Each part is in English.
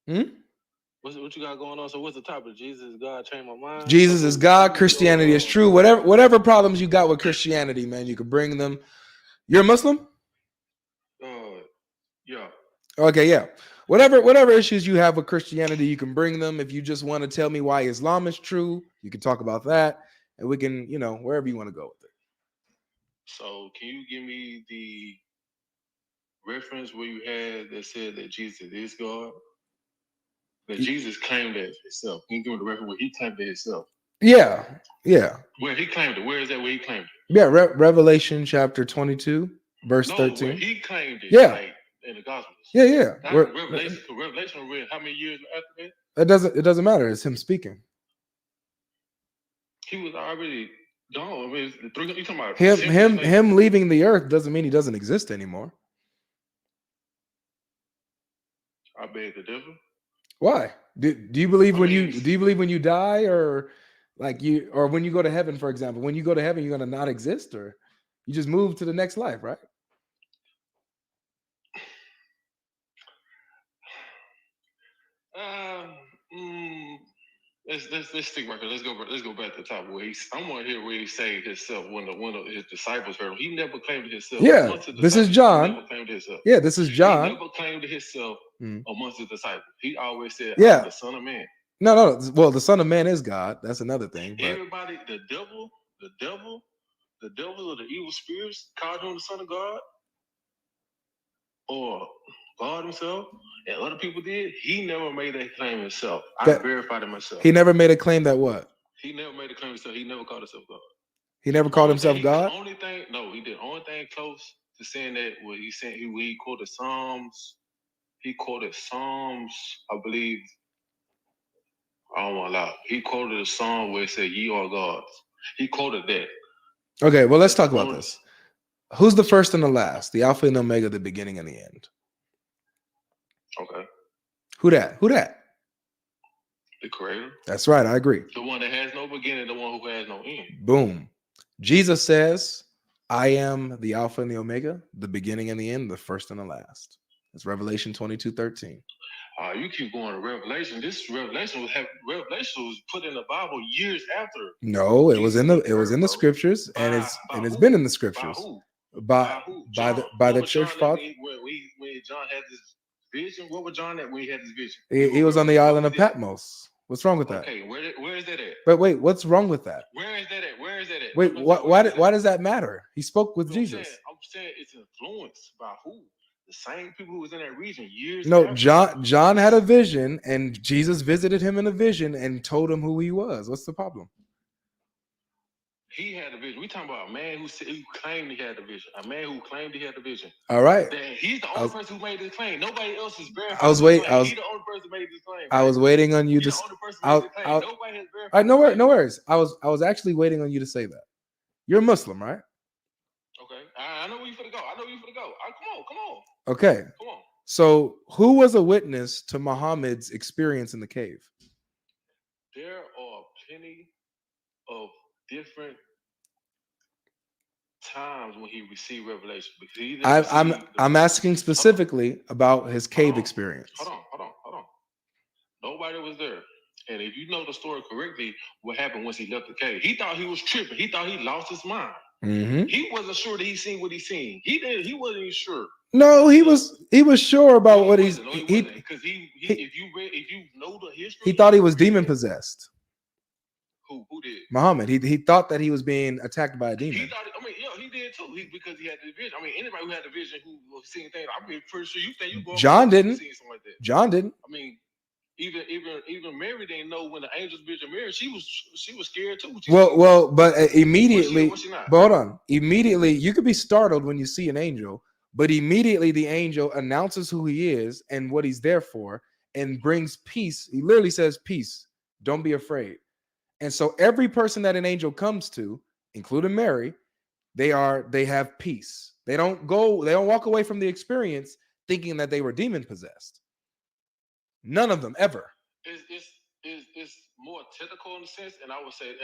What you got going on? So what's the topic? Jesus is God changed my mind. So Jesus is God. Christianity is true. Whatever problems you got with Christianity, man, you can bring them. You're a Muslim? Yeah. Okay, yeah. Whatever issues you have with Christianity, you can bring them. If you just want to tell me why Islam is true, you can talk about that, and we can, wherever you want to go with it. So can you give me the reference where you had that said that Jesus is God? That Jesus claimed that himself. Can you give me the reference where he claimed it himself? Yeah. Where he claimed it. Where is that where he claimed it? Yeah, Revelation chapter 22, verse 13. Where he claimed it. Yeah. Like in the Gospels. Yeah. Revelation read how many years after that? It doesn't matter. It's him speaking. He was already gone. I mean, you talking about him leaving the earth doesn't mean he doesn't exist anymore. I beg to differ. Why? Do you believe when you die, or or when you go to heaven, for example? When you go to heaven, you're gonna not exist, or you just move to the next life, right? Let's stick right here. Let's go back to the top where I want to hear where he saved himself when his disciples heard him. He never claimed himself. Yeah, this is John. He never claimed himself. Yeah, this is John. He never claimed himself amongst his disciples. He always said, "I'm the Son of Man." No. Well, the Son of Man is God. That's another thing. But everybody, the devil, or the evil spirits called him the Son of God, or God himself, and other people did. He never made that claim himself. I verified it myself. He never made a claim that what? He never made a claim himself. He never called himself God. He never called himself God? He did. The only thing close to saying that was he quoted Psalms. He quoted Psalms, I believe. I don't want to lie. He quoted a psalm where it said, "Ye are gods." He quoted that. Okay, well, let's talk about this. Who's the first and the last? The Alpha and Omega, the beginning and the end. Okay. Who that? The Creator. That's right. I agree. The one that has no beginning, the one who has no end. Boom. Jesus says, "I am the Alpha and the Omega, the beginning and the end, the first and the last." That's Revelation 22:13. You keep going to Revelation. This Revelation was put in the Bible years after. No, it was in the scriptures, and it's been in the scriptures. By the church father. When John had this vision, what was John at when he had this vision? He was on the island of Patmos. What's wrong with that? Okay, where is that at? But wait, what's wrong with that? Where is that at? Wait, why does that matter? He spoke with Jesus. I'm saying it's influenced by who? The same people who was in that region years. No, after. John had a vision, and Jesus visited him in a vision and told him who he was. What's the problem? He had a vision. We talking about a man who claimed he had the vision. A man who claimed he had the vision. All right. He's the only person who made this claim. Nobody else is verified. He's the only person who made this claim. I was waiting on you to. Nobody has verified. No worries. I was actually waiting on you to say that. You're a Muslim, right? Okay. I know where you finna go. Come on. Okay. Come on. So, who was a witness to Muhammad's experience in the cave? There are plenty of different times when he received revelation. I'm asking specifically about his cave experience. Hold on. Nobody was there. And if you know the story correctly, what happened once he left the cave? He thought he was tripping. He thought he lost his mind. Mm-hmm. He wasn't sure that he seen what he seen. He wasn't even sure. No, he was sure about what he's. Because if you know the history, he thought he was demon possessed. Who did? Muhammad. He thought that he was being attacked by a demon. He did too. Because he had the vision. I mean, anybody who had the vision who was seeing things, I'm pretty sure you think you go. John didn't. Seeing something like that. John didn't. I mean, even Mary didn't know when the angels vision Mary. She was scared too. But immediately. But hold on. Immediately, you could be startled when you see an angel, but immediately the angel announces who he is and what he's there for, and brings peace. He literally says, "Peace. Don't be afraid." And so every person that an angel comes to, including Mary, they have peace. They don't walk away from the experience thinking that they were demon possessed. None of them ever. It's more technical in a sense, and I would say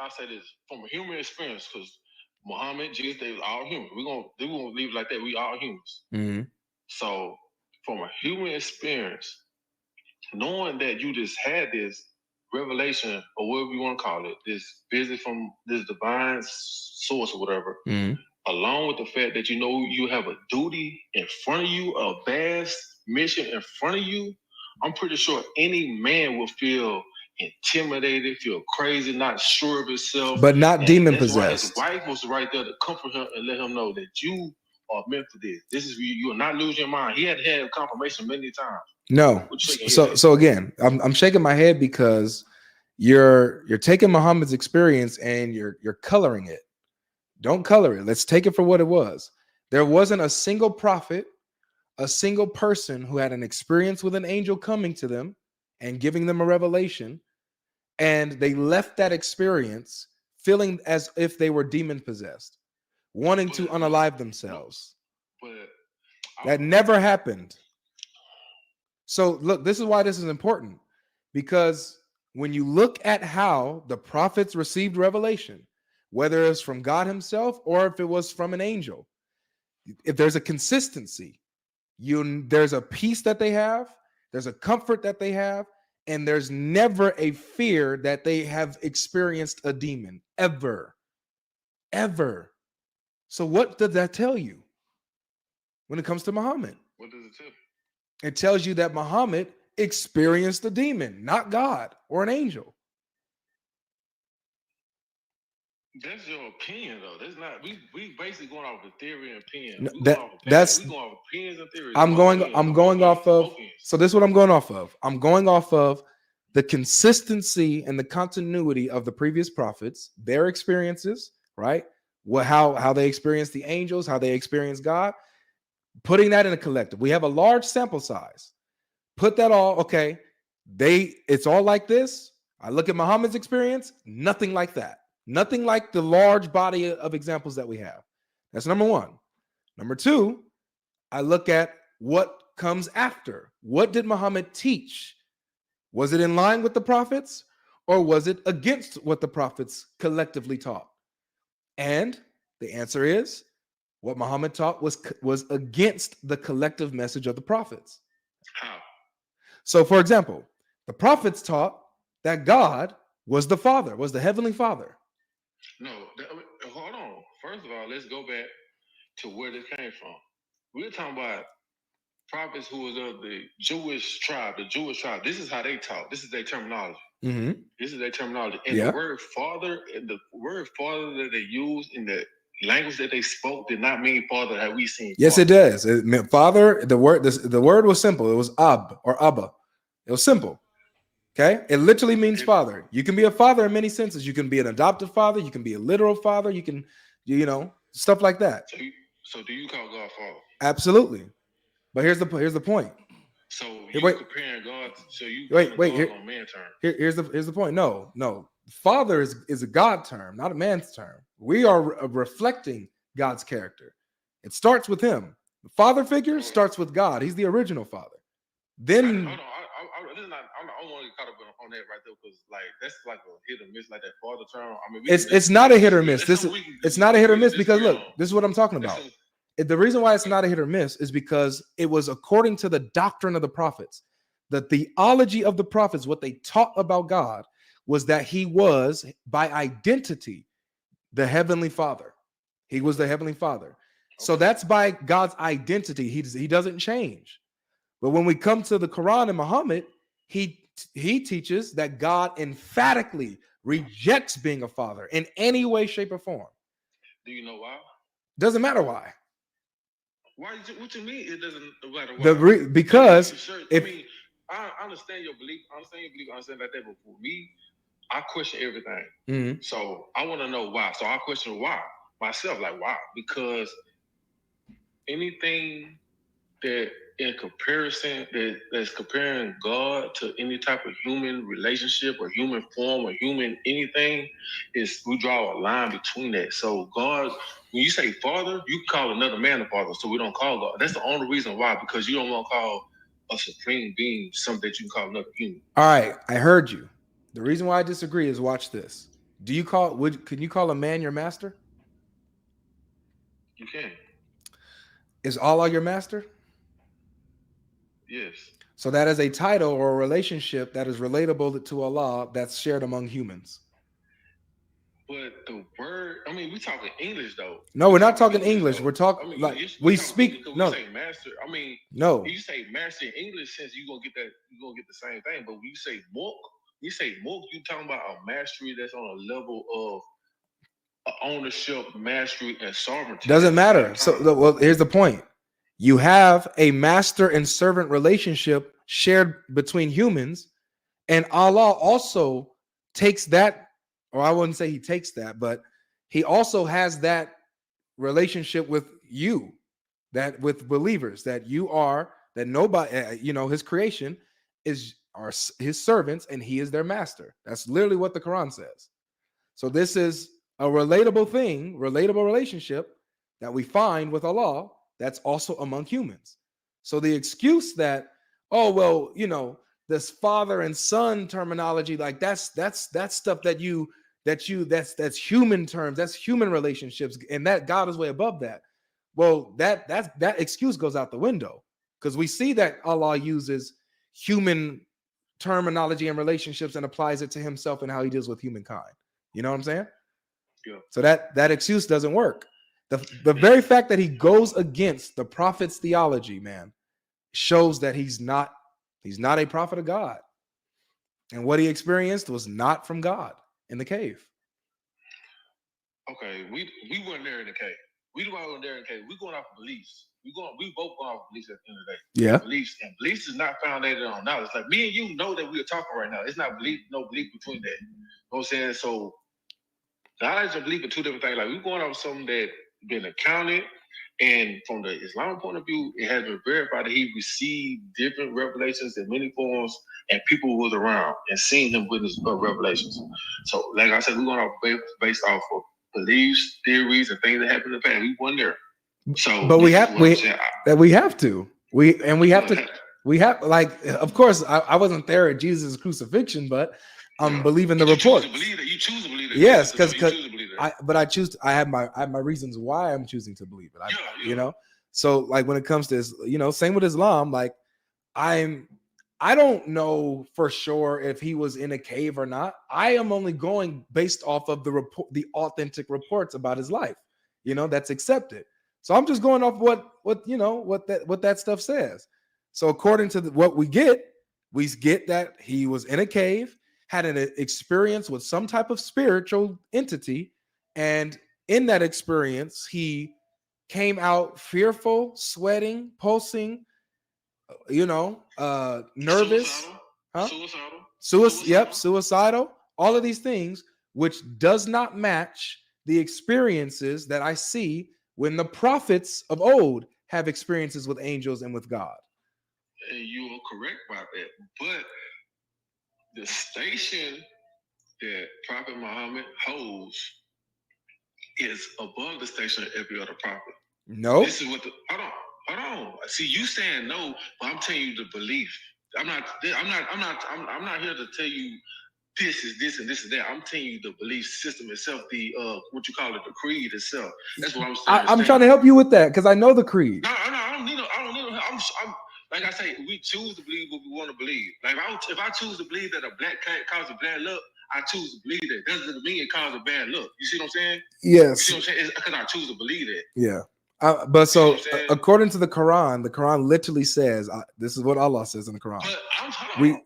I'll say this from a human experience, because Muhammad, Jesus, they were all human. We're gonna leave it like that. We all humans. Mm-hmm. So from a human experience, knowing that you just had this revelation or whatever you want to call it, this visit from this divine source or whatever, along with the fact that you know you have a duty in front of you, a vast mission in front of you, I'm pretty sure any man will feel intimidated, feel crazy, not sure of himself. But not demon that's possessed. Why his wife was right there to comfort him and let him know that you are meant for this. This is you are not losing your mind. He had confirmation many times. No. So again, I'm shaking my head because you're taking Muhammad's experience and you're coloring it. Don't color it. Let's take it for what it was. There wasn't a single prophet, a single person who had an experience with an angel coming to them and giving them a revelation, and they left that experience feeling as if they were demon possessed, wanting to unalive themselves. That never happened. So look, this is why this is important, because when you look at how the prophets received revelation, whether it's from God himself or if it was from an angel, if there's a consistency, there's a peace that they have, there's a comfort that they have, and there's never a fear that they have experienced a demon, ever. So what does that tell you when it comes to Muhammad? What does it tell you? It tells you that Muhammad experienced a demon, not God or an angel. That's your opinion, though. That's not. We basically going off of theory and opinion. No, we going off opinions and theories. I'm going off of. So this is what I'm going off of. I'm going off of the consistency and the continuity of the previous prophets, their experiences, right? How they experienced the angels, how they experienced God. Putting that in a collective. We have a large sample size. Put that all, okay. It's all like this. I look at Muhammad's experience, nothing like that. Nothing like the large body of examples that we have. That's number one. Number two, I look at what comes after. What did Muhammad teach? Was it in line with the prophets, or was it against what the prophets collectively taught? And the answer is, what Muhammad taught was against the collective message of the prophets. How? So, for example, the prophets taught that God was the Father, was the Heavenly Father. No, hold on. First of all, let's go back to where this came from. We're talking about prophets who was of the Jewish tribe. This is how they talk. This is their terminology. Mm-hmm. This is their terminology. And the word father that they use in the language that they spoke did not mean father that we seen. Yes, father. It does. It meant father. The word was simple. It was ab or abba. It was simple. Okay, it literally means father. You can be a father in many senses. You can be an adoptive father. You can be a literal father. You can, stuff like that. So do you call God father? Absolutely. But here's the point. So you're comparing God. So you wait. Here, on man term. Here's the point. No. Father is a God term, not a man's term. We are reflecting God's character. It starts with him. The father figure starts with God. He's the original father. Then hold on. I don't want to get caught up on that right there, because that's like a hit or miss, like that father term. I mean, it's not a hit or miss. It's not a hit or miss because look, this is what I'm talking about. The reason why it's not a hit or miss is because it was according to the doctrine of the prophets. The theology of the prophets, what they taught about God, was that he was, by identity, the Heavenly Father. He was the Heavenly Father. So that's by God's identity. He doesn't change. But when we come to the Quran and Muhammad, he teaches that God emphatically rejects being a father in any way, shape, or form. Do you know why? Doesn't matter why. Why? What you mean? It doesn't matter why? Because I understand your belief. I understand that. But for me, I question everything. Mm-hmm. So I want to know why. So I question why myself. Like why? Because anything that in comparison that's comparing God to any type of human relationship or human form or human anything, is we draw a line between that. So God, when you say father, you call another man a father, so we don't call God. That's the only reason why, because you don't want to call a supreme being something that you can call another human. All right, I heard you. The reason why I disagree is, watch this. Can you call a man your master? You can. Is Allah your master? Yes. So that is a title or a relationship that is relatable to Allah that's shared among humans. But the word, I mean, we talking English though. No, we're not talking English. We're talking like we speak. No, say master. I mean, no. You say master in English, since you gonna get that, you gonna get the same thing. But when you say mulk, you talking about a mastery that's on a level of ownership, mastery, and sovereignty. Doesn't matter. So, well, here's the point. You have a master and servant relationship shared between humans, and Allah also takes that, or I wouldn't say he takes that, but he also has that relationship with you, that with believers, that you are, that nobody, his creation are his servants, and he is their master. That's literally what the Quran says. So this is a relatable relationship that we find with Allah that's also among humans. So the excuse that, oh, well, this father and son terminology, like that's stuff that's human terms, that's human relationships, and that God is way above that. Well, that excuse goes out the window, because we see that Allah uses human terminology and relationships and applies it to himself and how he deals with humankind. You know what I'm saying? Yeah. So that excuse doesn't work. The very fact that he goes against the prophet's theology, man, shows that he's not a prophet of God. And what he experienced was not from God in the cave. Okay, we weren't there in the cave. We weren't there in the cave. We're going off of beliefs. We both going off beliefs at the end of the day. Yeah. Beliefs, and beliefs is not founded on knowledge. Like me and you know that we are talking right now. It's not no belief between that. You know what I'm saying? So knowledge and belief are two different things. Like we're going off something that been accounted, and from the Islamic point of view, it has been verified that he received different revelations in many forms, and people was around and seen him witness revelations. So, like I said, we're going off based off of beliefs, theories, and things that happened in the past. We weren't there. So, but we have to. Like, of course, I wasn't there at Jesus' crucifixion, but I'm believing the report. You choose to believe it. Yes, because I have my reasons why I'm choosing to believe it. So like when it comes to this, same with Islam. Like I don't know for sure if he was in a cave or not. I am only going based off of the authentic reports about his life. That's accepted. So I'm just going off what that stuff says. So according to what we get that he was in a cave, had an experience with some type of spiritual entity, and in that experience, he came out fearful, sweating, pulsing, nervous, suicidal, all of these things, which does not match the experiences that I see when the prophets of old have experiences with angels and with God. And you are correct about that. But the station that Prophet Muhammad holds is above the station of every other prophet. No. This is what hold on. See, you saying no, but I'm telling you the belief. I'm not here to tell you this is this and this is that. I'm telling you the belief system itself, the what you call it, the creed itself. That's what I'm saying. I'm trying to help you with that because I know the creed. No, I don't need I'm like I say, we choose to believe what we want to believe. Like if I choose to believe that a black cat causes bad luck, I choose to believe that. That doesn't mean it causes bad luck. You see what I'm saying? Yes. You see what I'm saying? It's because I choose to believe that. Yeah. But so according to the Quran literally says, this is what Allah says in the Quran.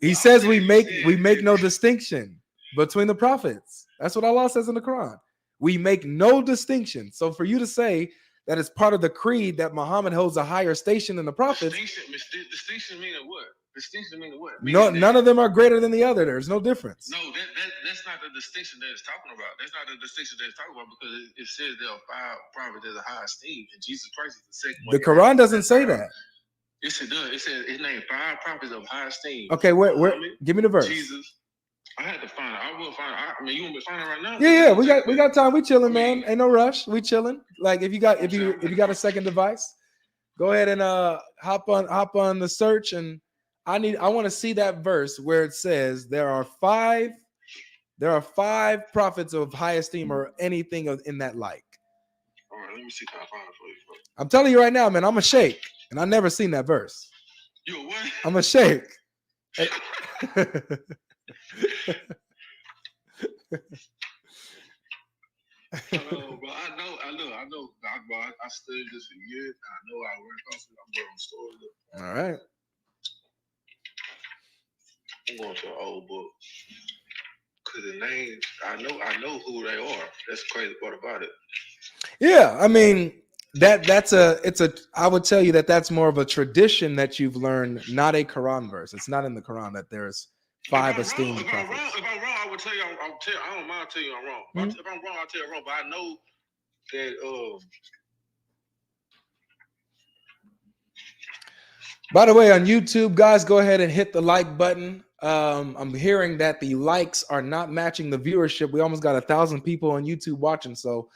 He says we make no distinction between the prophets. That's what Allah says in the Quran. We make no distinction. So for you to say that it's part of the creed that Muhammad holds a higher station than the prophets. Distinction meaning what? Distinction meaning what? None of them are greater than the other. There's no difference. No, that's not the distinction that it's talking about. That's not the distinction that it's talking about, because it says there are 5 prophets that are high esteem, and Jesus Christ is the second one. The Quran doesn't say that. Yes, it does. It says his name 5 prophets of high esteem. Okay, where give me the verse. Jesus. I had to find it. I will find it. I mean, you want me to find it right now? Yeah. We got time. We chilling, man. Ain't no rush. We chilling. Like if you got a second device, go ahead and hop on the search, and I want to see that verse where it says there are 5 prophets of high esteem or anything in that like. All right, let me see if I find it for you. I'm telling you right now, man, I'm a sheikh, and I never seen that verse. You a what? I'm a sheikh. Bro, I know. I studied this for years. I know I work on it. I'm going to stores. All right. I'm going to an old book. Cause the name, I know who they are. That's the crazy part about it. Yeah, I mean I would tell you that that's more of a tradition that you've learned, not a Quran verse. It's not in the Quran that there's 5 esteemed prophets. If I'm wrong, I would tell you. I don't mind telling you I'm wrong. Mm-hmm. If I'm wrong, I'll tell you I'm wrong. But I know that. By the way, on YouTube, guys, go ahead and hit the like button. I'm hearing that the likes are not matching the viewership. We almost got 1,000 people on YouTube watching. So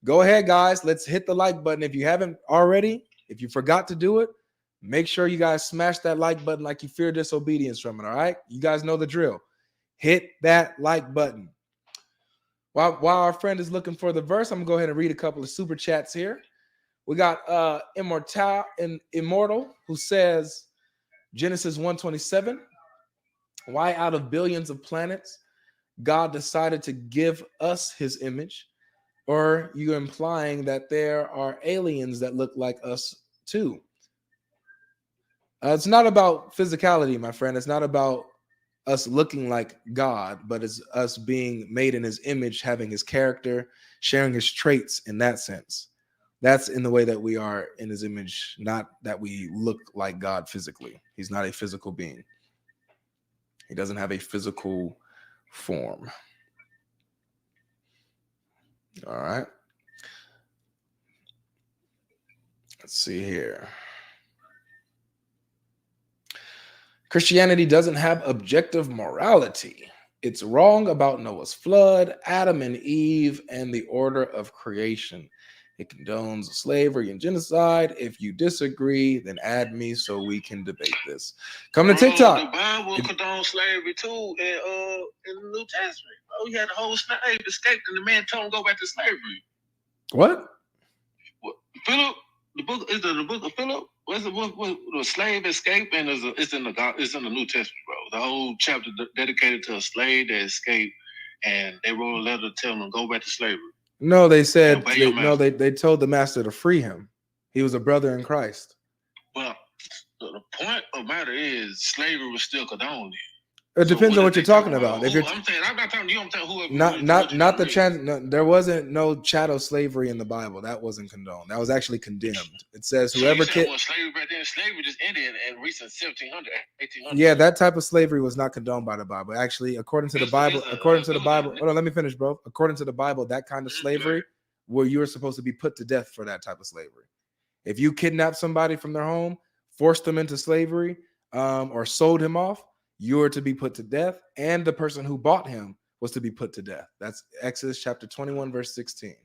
go ahead, guys. Let's hit the like button. If you haven't already, if you forgot to do it, make sure you guys smash that like button like you fear disobedience from it. All right. You guys know the drill. Hit that like button. While our friend is looking for the verse, I'm going to go ahead and read a couple of super chats here. We got Immortal, who says, Genesis 1:27, why out of billions of planets God decided to give us his image? Or you're implying that there are aliens that look like us too? It's not about physicality, my friend. It's not about us looking like God, but it's us being made in his image, having his character, sharing his traits in that sense. That's in the way that we are in his image, not that we look like God physically. He's not a physical being. He doesn't have a physical form. All right. Let's see here. Christianity doesn't have objective morality. It's wrong about Noah's flood, Adam and Eve, and the order of creation. It condones slavery and genocide. If you disagree, then add me so we can debate this. Come to TikTok. The Bible condones slavery too in the New Testament. Oh, you had the whole slave escaped, and the man told him to go back to slavery. What? Philip? The book is the book of Philip. What's the slave escape, and it's in the New Testament, bro. The whole chapter dedicated to a slave that escaped, and they wrote a letter telling him to go back to slavery. No, they said they told the master to free him. He was a brother in Christ. Well, the point of the matter is slavery was still condoned. It depends on what you're talking about. If I'm saying, I'm not talking to you. I'm telling whoever. Not the there wasn't no chattel slavery in the Bible. That wasn't condoned. That was actually condemned. It says whoever slavery back then, slavery just ended in recent 1700, 1800. Yeah, that type of slavery was not condoned by the Bible. Actually, according to the Bible, hold on, let me finish, bro. According to the Bible, that kind of slavery where you were supposed to be put to death for that type of slavery. If you kidnapped somebody from their home, forced them into slavery, or sold him off, you were to be put to death, and the person who bought him was to be put to death. That's Exodus chapter 21, verse 16.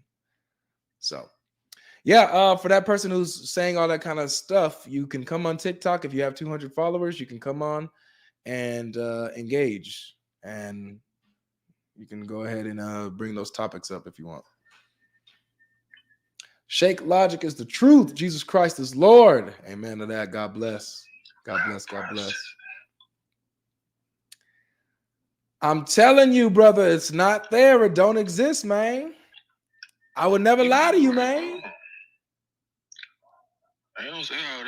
So, yeah, for that person who's saying all that kind of stuff, you can come on TikTok. If you have 200 followers, you can come on and engage, and you can go ahead and bring those topics up if you want. Sheikh Logic is the truth. Jesus Christ is Lord. Amen to that. God bless. God bless. God bless. I'm telling you, brother, it's not there. It don't exist, man. I would never lie to you, man. I don't say all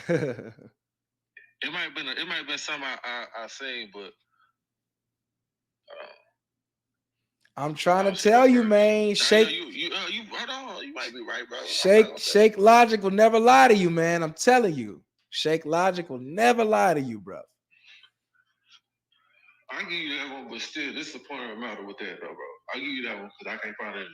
that. It might have been something I say, but I'm trying to tell you, man. Sheikh, you might be right, bro. Sheikh Logic will never lie to you, man. I'm telling you, Sheikh Logic will never lie to you, bro. I give you that one, but still, this is the point of the matter with that, though, bro. I give you that one because I can't find it.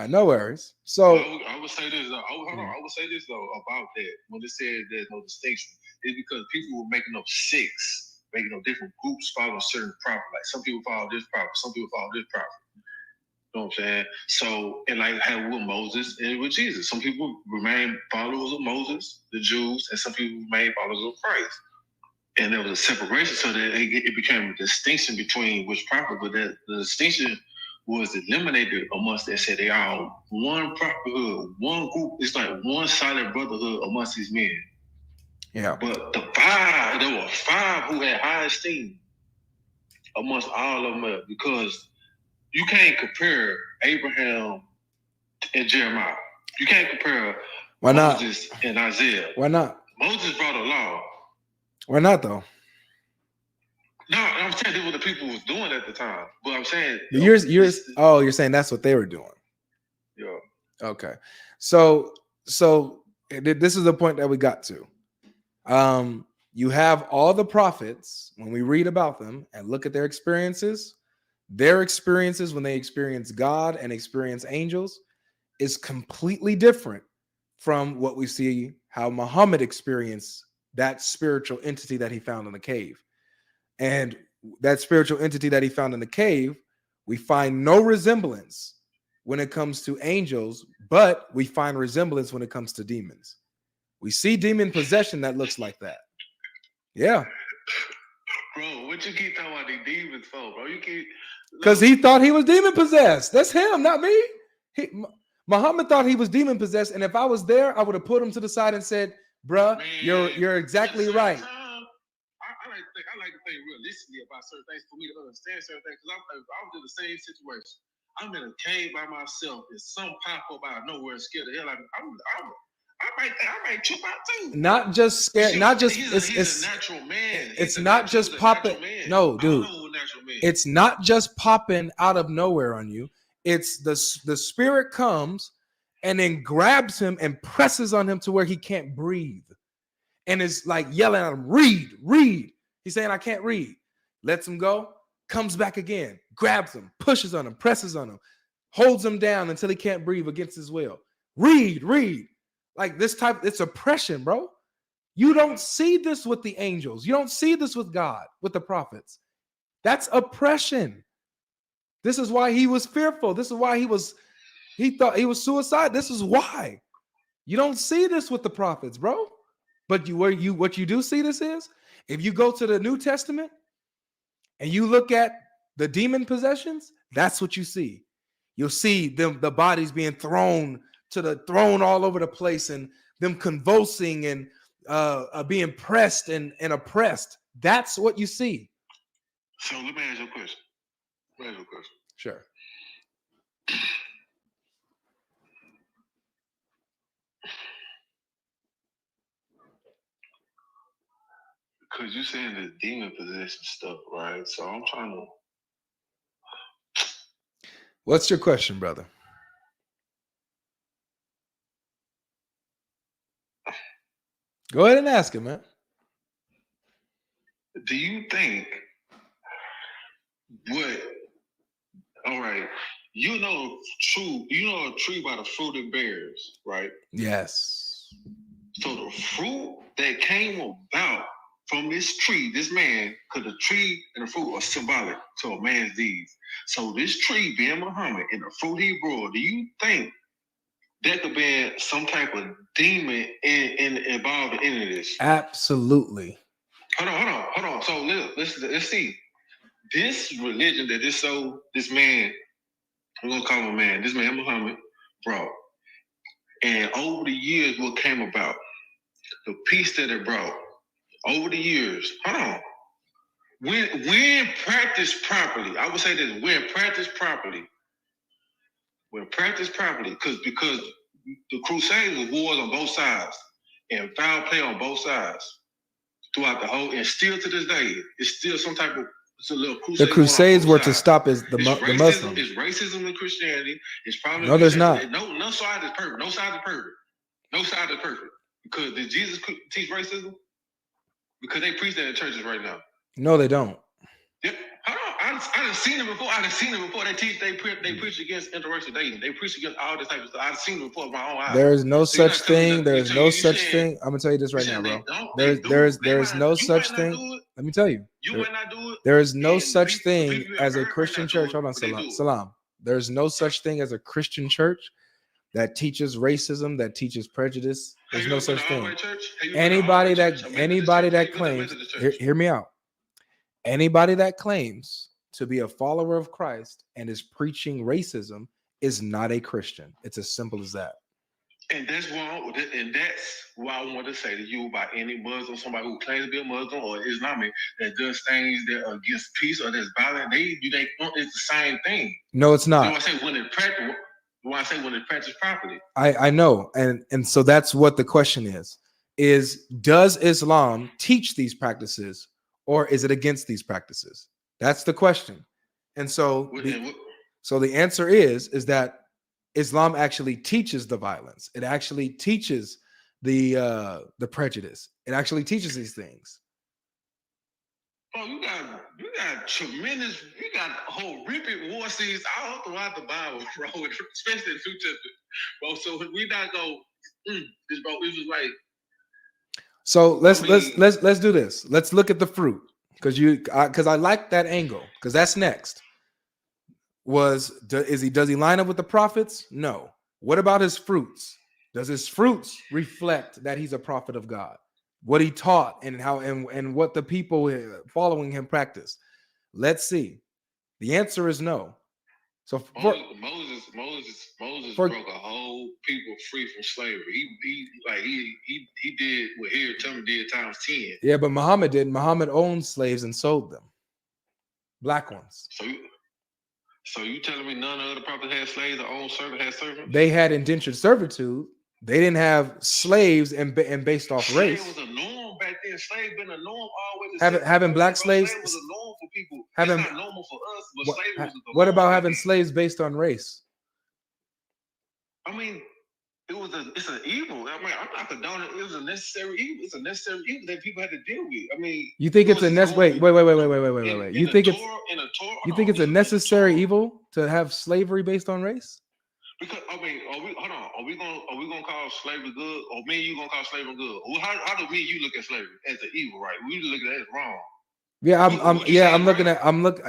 No worries. So I would say this. I would say this though about that. When it said there's no distinction, it's because people were making up sects, making up different groups following certain prophet. Like some people follow this prophet, some people follow this prophet. You know what I'm saying? So, and like had with Moses and with Jesus, some people remain followers of Moses, the Jews, and some people remain followers of Christ. And there was a separation, so that it became a distinction between which prophet, but that the distinction was eliminated amongst that. Said they are one prophethood, one group. It's like one solid brotherhood amongst these men. Yeah. But there were 5 who had high esteem amongst all of them, because you can't compare Abraham and Jeremiah. You can't compare Moses and Isaiah. Why not? Moses brought a law. Why not though? No, I'm saying they were the people who was doing at the time. But I'm saying you're saying that's what they were doing. Yeah. Okay. So this is the point that we got to. You have all the prophets, when we read about them and look at their experiences when they experience God and experience angels is completely different from what we see how Muhammad experienced that spiritual entity that he found in the cave. And that spiritual entity that he found in the cave, we find no resemblance when it comes to angels, but we find resemblance when it comes to demons. We see demon possession that looks like that. Yeah. Bro, what you keep talking about these demons for, bro? Because he thought he was demon possessed. That's him, not me. Muhammad thought he was demon possessed, and if I was there, I would have put him to the side and said, "Bruh, you're exactly right." I like to think realistically about certain things for me to understand certain things. Because I was in the same situation. I'm in a cave by myself, and some pop up out of nowhere and scare the hell out of me. I might trip out too. Not just scared, not just he's a natural man. It's not just popping. No, dude. It's not just popping out of nowhere on you. It's the spirit comes and then grabs him and presses on him to where he can't breathe. And is like yelling at him, read. He's saying, I can't read. Lets him go, comes back again, grabs him, pushes on him, presses on him, holds him down until he can't breathe against his will. Read. Like this type, it's oppression, bro. You don't see this with the angels. You don't see this with God, with the prophets. That's oppression. This is why he was fearful. This is why he thought he was suicide. This is why. You don't see this with the prophets, bro. But what you do see this is, if you go to the New Testament and you look at the demon possessions, that's what you see. You'll see the bodies being thrown all over the place, and them convulsing and being pressed and oppressed. That's what you see. So let me ask you a question. Sure. Because you're saying the demon possession stuff, right? So I'm trying to. What's your question, brother? Go ahead and ask him, man. Do you think all right, you know a tree by the fruit it bears, right? Yes. So the fruit that came about from this tree, this man, because the tree and the fruit are symbolic to a man's deeds. So this tree being Muhammad and the fruit he brought, do you think there could be some type of demon involved in this? Absolutely. Hold on. So let's see. This religion that this man, I'm gonna call him a man, this man Muhammad brought, and over the years, what came about, the peace that it brought, over the years. Hold on. When practiced properly, I would say this: when practiced properly, because the Crusades was wars on both sides and foul play on both sides throughout the whole, and still to this day, it's still some type of. A little crusade. The Crusades were to stop the Muslims. It's racism in Christianity. It's probably no, there's not. No side is perfect. No side is perfect. Because did Jesus teach racism? Because they preach that in churches right now. No, they don't. Yep. Hold on. I've seen it before. They preach against interracial dating. They preach against all this type of stuff. I've seen it before with my own eyes. There is no such thing. There is no such thing. I'm gonna tell you this right now, bro. There is no such thing. Let me tell you. You might not do it. There is no such thing as a Christian church. Hold on, Salam. There is no such thing as a Christian church that teaches racism, that teaches prejudice. There's no such thing. Anybody that claims, hear me out. Anybody that claims to be a follower of Christ and is preaching racism is not a Christian. It's as simple as that. And that's why I want to say to you about any Muslim, somebody who claims to be a Muslim or Islamic that does things that are against peace or that's violent. It's the same thing. No, it's not. So I say when they practice properly. I know, and so that's what the question is: does Islam teach these practices, or is it against these practices? That's the question. And so the answer is that Islam actually teaches the violence. It actually teaches the prejudice. It actually teaches these things. Oh, you got tremendous. You got horrific war scenes all throughout the Bible, bro. Especially the New Testament, bro. So we not go, this, bro. It was like. So let's do this. Let's look at the fruit because I like that angle because that's next. Does he line up with the prophets? No. What about his fruits? Does his fruits reflect that he's a prophet of God? What he taught and how and what the people following him practiced? Let's see. The answer is no. So Moses broke a whole people free from slavery. He did what here Tubman did times 10. Yeah, but Muhammad didn't. Muhammad owned slaves and sold them. Black ones. So you telling me none of the prophets had slaves or owned servants? They had indentured servitude. They didn't have slaves and based off race. Slave was a norm back then. Slave been a norm always. Having black slaves was a norm for people. It's not normal for us, but slave was what about having slaves based on race? I mean, it's an evil. I mean, I'm not condoning it. It was a necessary evil. It's a necessary evil that people had to deal with. I mean, you think it's a necessary? Wait. You think it's a necessary evil to have slavery based on race? Because I mean, are we gonna call slavery good, or me and you gonna call slavery good? How do me and you look at slavery as an evil, right? We look at it as wrong.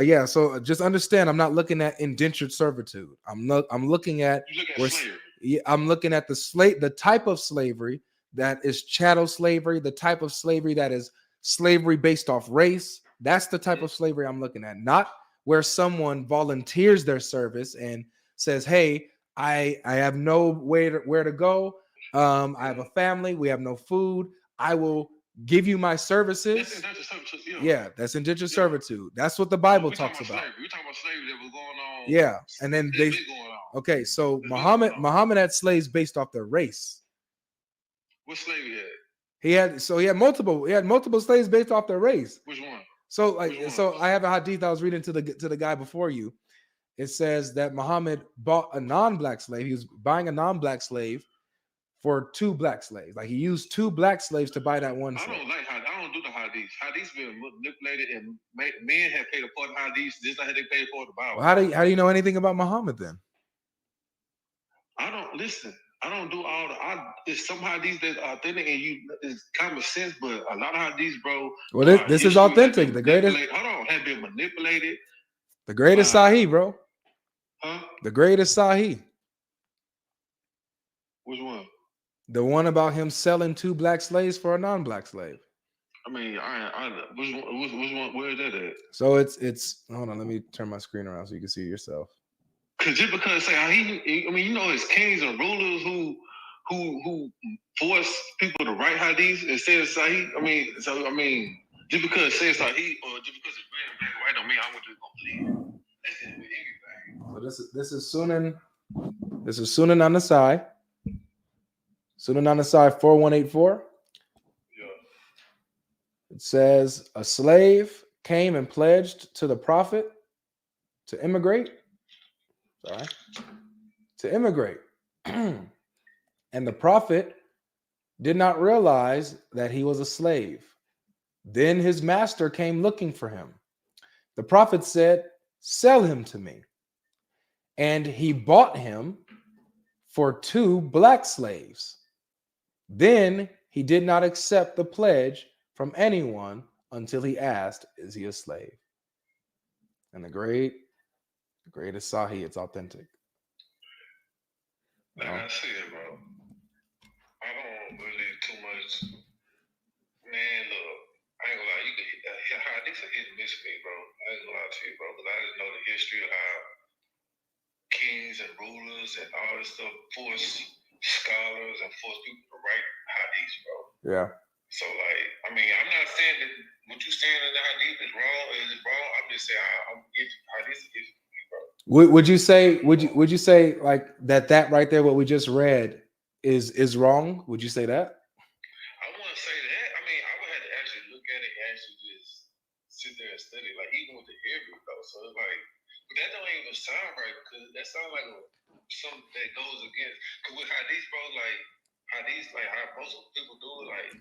Yeah, so just understand, I'm not looking at indentured servitude. I'm looking at slavery. I'm looking at the type of slavery that is chattel slavery, the type of slavery that is slavery based off race. That's the type of slavery I'm looking at, not where someone volunteers their service and says, "Hey, I have no where to go. I have a family. We have no food. I will give you my services." That's indentured servitude. That's what the Bible talks about. We're talking about slavery that was going on. Yeah, and then okay, so Muhammad had slaves based off their race. What slave he had? He had multiple slaves based off their race. Which one? So I have a hadith I was reading to the guy before you. It says that Muhammad bought a non-black slave. He was buying a non-black slave for 2 black slaves. Like he used 2 black slaves to buy that one slave. I don't do the hadiths. Hadiths been manipulated and men have paid a part of hadiths. This is not how they paid for the Bible. Well, how do you know anything about Muhammad then? I don't listen. I don't do all the. It's some hadiths that are authentic and it's common sense, but a lot of hadiths, bro. Well, this is authentic. The greatest. Have been manipulated. The greatest Sahih, bro. Huh? The greatest Sahih. Which one? The one about him selling 2 black slaves for a non-black slave. I mean, which one? Where is that at? So it's. Hold on, let me turn my screen around so you can see it yourself. Just because his kings and rulers who force people to write hadiths and say Sahih. Just because it says Sahih or just because it's red and black and white don't mean I want to go believe. That's it with anything. So this is Sunan. This is Sunan An-Nasai. Sunan An-Nasai 4184. Yeah. It says a slave came and pledged to the prophet to immigrate. And the prophet did not realize that he was a slave. Then his master came looking for him. The prophet said, "Sell him to me." And he bought him for 2 black slaves. Then he did not accept the pledge from anyone until he asked, "Is he a slave?" And the greatest Sahih, it's authentic. I see it, bro. I don't believe too much. Man, look, I ain't gonna lie. You could hadiths are hit and miss me, bro. I ain't gonna lie to you, bro, because I just know the history of how kings and rulers and all this stuff scholars and force people to write hadiths, bro. Yeah. So, like, I mean, I'm not saying that what you saying in the hadith is wrong. I'm just saying I'm hadith is bro. Would you say would you say like that right there, what we just read is wrong? Would you say that? I wouldn't say that. I mean, I would have to actually look at it and actually just sit there and study, like even with the Arabic though. So it's like, but that don't even sound right because that sounds like something that goes against. Because with hadith, bro, like hadith, like how most people do it, like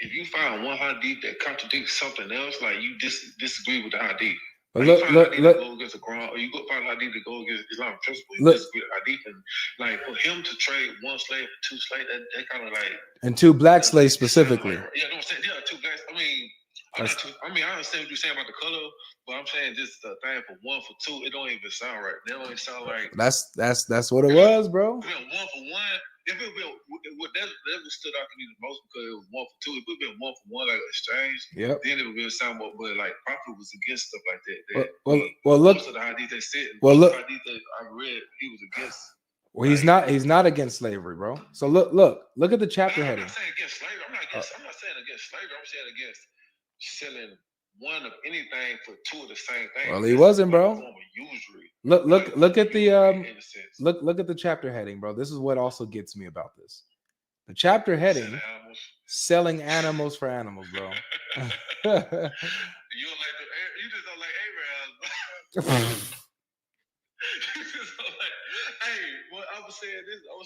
if you find one hadith that contradicts something else, like you disagree with the hadith. But like look, go against the Quran, or you go find hadith to go against Islamic principle. You disagree with hadith, and like for him to trade one slave for two slaves, that kind of like and two black slaves specifically. Like, yeah, don't say two blacks. I mean, I understand what you're saying about the color, but I'm saying just the thing for one for two, it don't even sound right. That don't even sound like that's what it was, bro. One for one. If it been that stood out to me the most because it was one for two. If it been one for one like exchange, then it would be a sound more. But like Prophet was against stuff like that. Well, look. Most of the hadith they said. Look. Hadith that I read, he was against. Well, he's not against slavery, bro. So look at the chapter heading. I'm not saying against slavery. I'm not saying against slavery. I'm saying against selling one of anything for two of the same thing. Well, he wasn't, bro. Look at the look at the chapter heading, bro. This is what also gets me about this. The chapter heading, selling animals for animals, bro. You just don't like Arabs. Hey, well, I would say this though.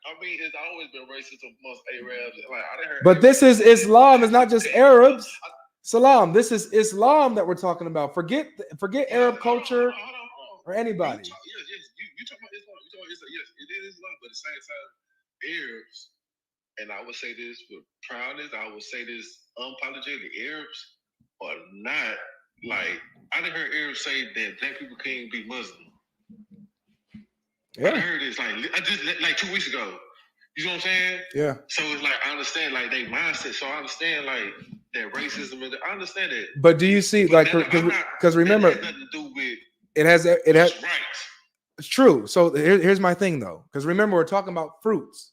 I mean, it's always been racism amongst Arabs. Like, I didn't hear. But this is Islam. It's not just Arabs. Salam. This is Islam that we're talking about. Forget Arab culture or anybody. Yes, you talking about Islam. Yes, it is Islam, but at the same time, Arabs, and I would say this with proudness, I would say this unapologetically, Arabs are not like, I didn't hear Arabs say that black people can't be Muslim. Yeah. I heard this like 2 weeks ago. You know what I'm saying? Yeah. So it's like I understand like their mindset. So I understand like that racism. I understand that. But do you see because remember, that has nothing to do with it has rights. It's true. So here's my thing though, because remember we're talking about fruits.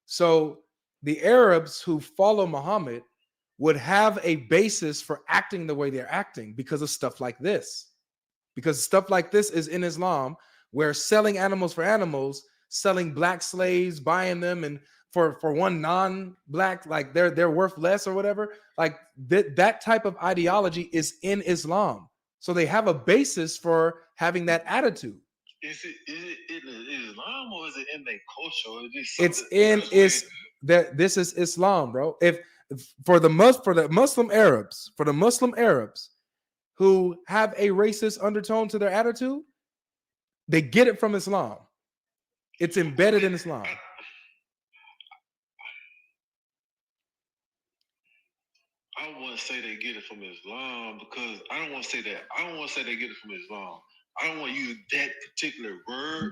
So the Arabs who follow Muhammad would have a basis for acting the way they're acting because of stuff like this. Because stuff like this is in Islam, where selling animals for animals, selling black slaves, buying them, and for one non-black, like they're worth less or whatever. Like that type of ideology is in Islam. So they have a basis for having that attitude. Is it in Islam or is it in their culture? This is Islam, bro. If for the Muslim Arabs who have a racist undertone to their attitude, they get it from Islam. It's embedded in Islam. I wouldn't say they get it from Islam because I don't want to say that. I don't want to say they get it from Islam. I don't want to use that particular word.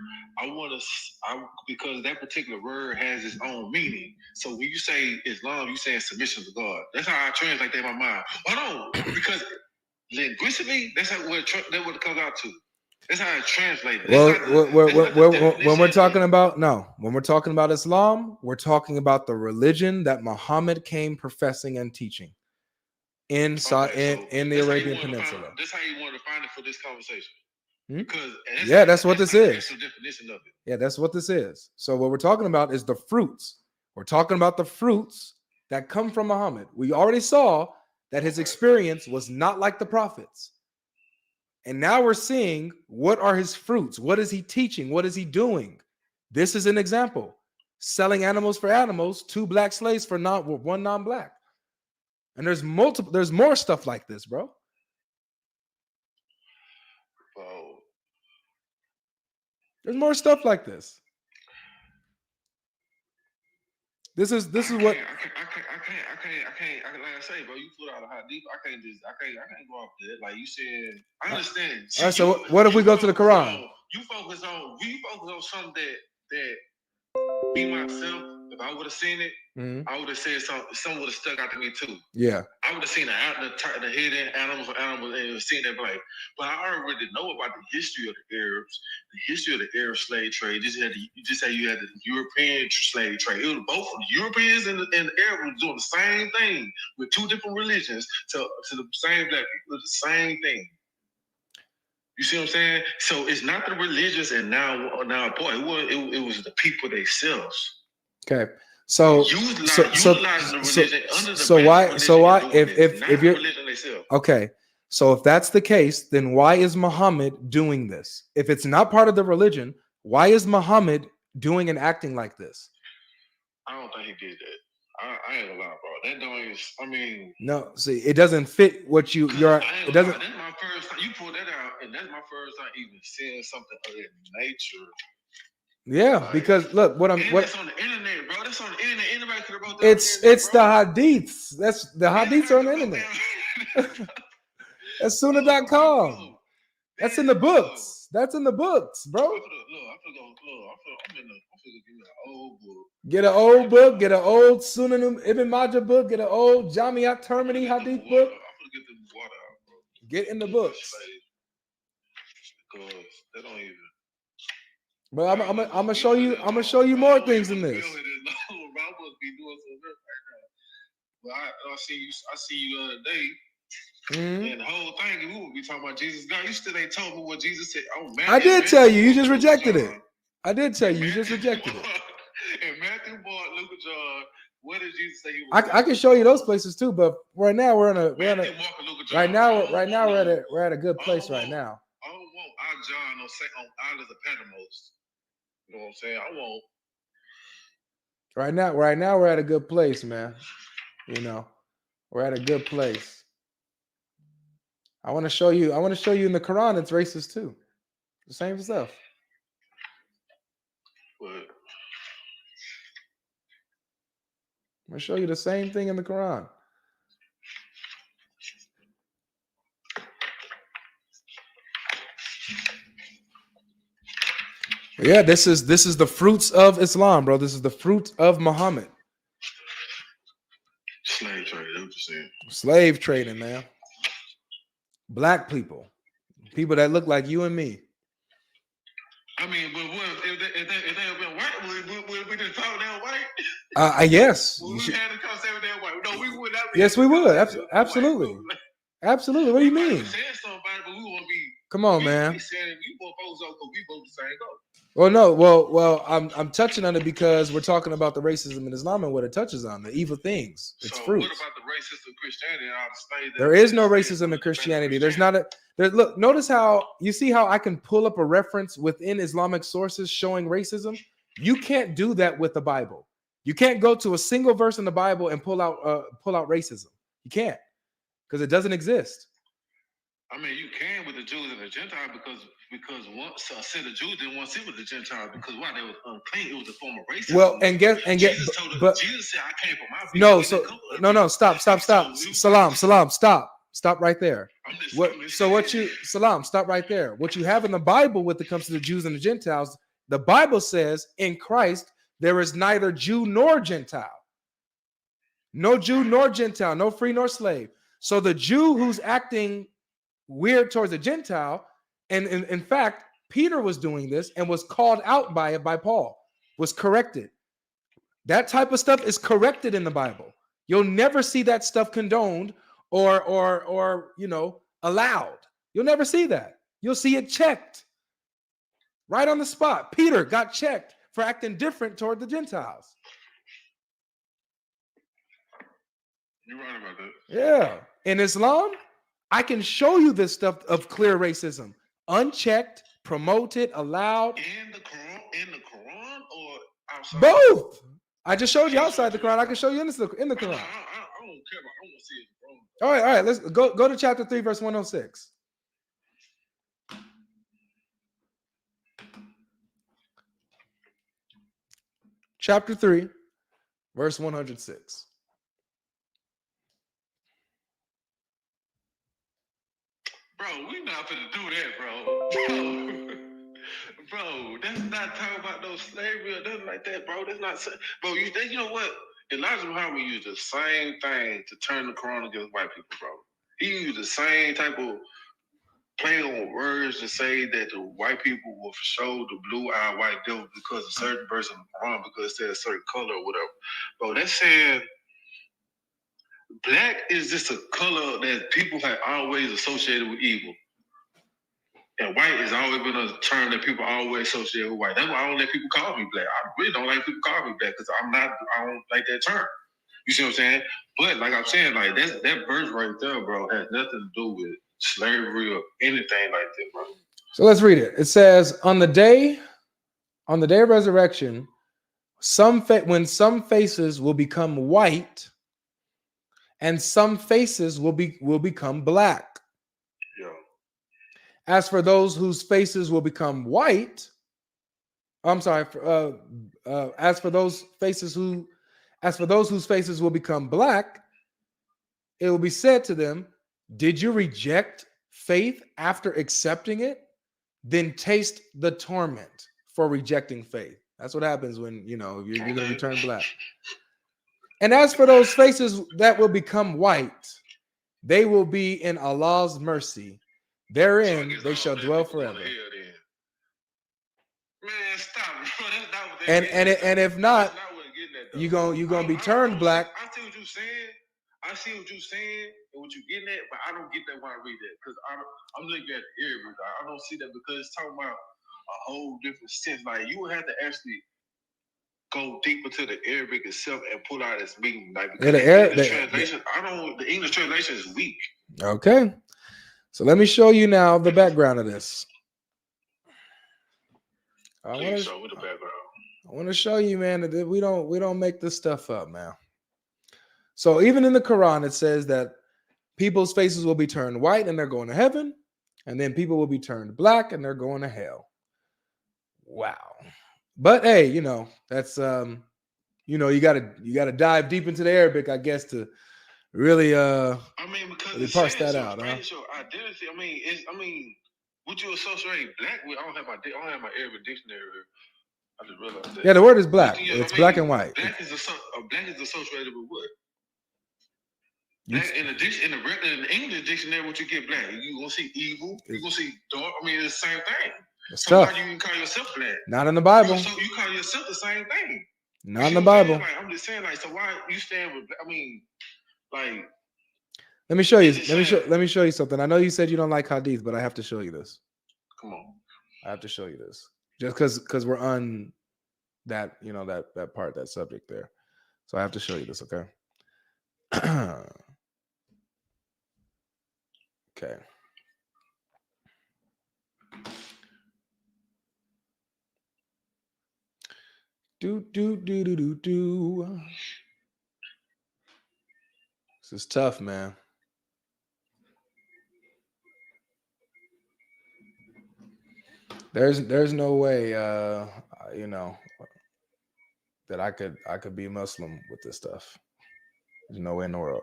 Because that particular word has its own meaning. So when you say Islam, you saying submission to God. That's how I translate that in my mind. Oh no, because linguistically, that's what it comes out to. That's how it's translated. When we're talking about Islam, we're talking about the religion that Muhammad came professing and teaching in the Arabian Peninsula. That's how you want to find it for this conversation. Because that's what this is. The definition of it. Yeah, that's what this is. So what we're talking about is the fruits. We're talking about the fruits that come from Muhammad. We already saw that his experience was not like the prophets. And now we're seeing what are his fruits? What is he teaching? What is he doing? This is an example. Selling animals for animals, 2 black slaves for one non-black. And there's more stuff like this, bro. There's more stuff like this. This is what I can't. Like I say, bro, you put out how deep. I can't go off that. Like you said, I understand. All right, so what if we go to the Quran? You focus on something that me myself, if I would have seen it, I would have said something would have stuck out to me too. Yeah. I would have seen the the hidden animals and seeing that like. But I already know about the history of the Arabs, the history of the Arab slave trade. You just had the European slave trade. It was both the Europeans and the Arabs were doing the same thing with two different religions to the same black people, the same thing. You see what I'm saying? So it's not the religious and now boy, it was the people themselves. Okay. So why if you're okay, so if that's the case, then why is Muhammad doing this? If it's not part of the religion, why is Muhammad doing and acting like this? I don't think he did that. I ain't gonna lie, bro. That don't even. I mean, no. See, it doesn't fit what you're. It doesn't. That's my first time. You pulled that out, and that's my first time even seeing something of that nature. Yeah, like, because look, that's on the internet, bro. That's on the internet. Anybody could have wrote that. It's the hadiths. That's the hadiths are on the internet. That's Sunnah.com. That's in the books. That's in the books, bro. I'm finna give me an old book. Get an old book. Get an old Sunan Ibn Majah book. Get an old Jamiat Termini hadith book. I'm gonna get the water out, bro. Get in the books. Because they don't even. But I'm gonna show you. I'm gonna show you more things in this. Well, I see you the other day. Mm-hmm. And the whole thing, we would be talking about Jesus. God, you still ain't told me what Jesus said. Oh, man. I did tell you. You just rejected it. I did tell you. You just rejected it. And Matthew, Mark, Luke, John. What did Jesus say? I can show you those places too. But right now we're right now we're at a good place right now. I don't want our John on Islands of Patmos. You know what I'm saying? I won't. Right now we're at a good place, man. You know, we're at a good place. I want to show you in the Quran it's racist too. The same stuff. What? I'm gonna show you the same thing in the Quran. Yeah, this is the fruits of Islam, bro. This is the fruit of Muhammad. Slave trading, what you saying? Slave trading, man. Black people that look like you and me. I mean, but what if they had been white? Would we just talk that white? Yes. We had a conversation with that white. No, we would not. Yes, we would. Absolutely. Absolutely. What do you mean? Come on, man. Well, no. Well, I'm touching on it because we're talking about the racism in Islam and what it touches on, the evil things. It's fruits. What about the racism in Christianity? There is no racism in Christianity. There's not a. Look, notice how you see how I can pull up a reference within Islamic sources showing racism. You can't do that with the Bible. You can't go to a single verse in the Bible and pull out racism. You can't, because it doesn't exist. I mean, you can with the Jews and the Gentiles because once a set of Jews didn't want to sit with the Gentiles because why they was unclean. It was a form of racism. Well, Jesus said, "I came for my people." No. Stop. Salam. Stop right there. Stop right there. What you have in the Bible when it comes to the Jews and the Gentiles, the Bible says in Christ there is neither Jew nor Gentile. No Jew nor Gentile, no free nor slave. So the Jew who's acting weird towards a Gentile, and in fact, Peter was doing this and was called out by it by Paul, was corrected. That type of stuff is corrected in the Bible. You'll never see that stuff condoned or allowed. You'll never see that. You'll see it checked right on the spot. Peter got checked for acting different toward the Gentiles. You're right about that. Yeah. In Islam, I can show you this stuff of clear racism. Unchecked, promoted, allowed. In the Quran or outside? Both. I just showed you outside the Quran. I can show you in the Quran. I don't care about. I want to see it. All right. Let's go to chapter 3, verse 106. Chapter 3, verse 106. Bro, we not finna do that, bro. Bro, that's not talking about no slavery or nothing like that, bro. That's not, bro. You know what? Elijah Muhammad used the same thing to turn the Quran against white people, bro. He used the same type of play on words to say that the white people will show the blue-eyed white devil because a certain person wrong because it said a certain color or whatever. Bro, that's saying black is just a color that people have always associated with evil. And white has always been a term that people always associate with white. That's why I don't let people call me black. I really don't like people call me black because I don't like that term. You see what I'm saying? But like I'm saying, like that verse right there, bro, has nothing to do with slavery or anything like that, bro. So let's read it. It says, on the day of resurrection, when some faces will become white, and some faces will become black. Yeah. As for those whose faces will become white, as for those whose faces will become black, it will be said to them, did you reject faith after accepting it? Then taste the torment for rejecting faith. That's what happens when, you're going to return black. And as for those faces that will become white, they will be in Allah's mercy. Therein they shall dwell forever. Man, stop, bro. That's not what and if not, you're gonna be turned black. I see what you're saying. I see what you're saying and what you're getting at, but I don't get that when I read that because I'm looking at the Arabic. I don't see that because it's talking about a whole different sense. Like you would have to actually go deeper to the Arabic itself and pull out its meaning. Like because the English translation is weak. Okay, so let me show you now the background of this. I want to show you, man, that we don't make this stuff up, man. So even in the Quran, it says that people's faces will be turned white and they're going to heaven, and then people will be turned black and they're going to hell. Wow. But hey, that's you gotta dive deep into the Arabic, I guess, to really because really parse that out. Huh? Identity. What you associate black with? I don't have my Arabic dictionary here. I just realized that. Yeah, the word is black. It's black and white. Black is associated with what? Black in the English dictionary, what you get black? You gonna see evil. You gonna see dark. It's the same thing. So why you can call yourself black? Not in the Bible. So you call yourself the same thing. Not in the Bible. Like, I'm just saying, like, so why you stand with? Like. Let me show you. Let me show you something. I know you said you don't like hadith, but I have to show you this. Come on. I have to show you this. Just because we're on that, that part, that subject there. So I have to show you this, okay? Okay. Do. This is tough, man. There's no way that I could be Muslim with this stuff. There's no way in the world.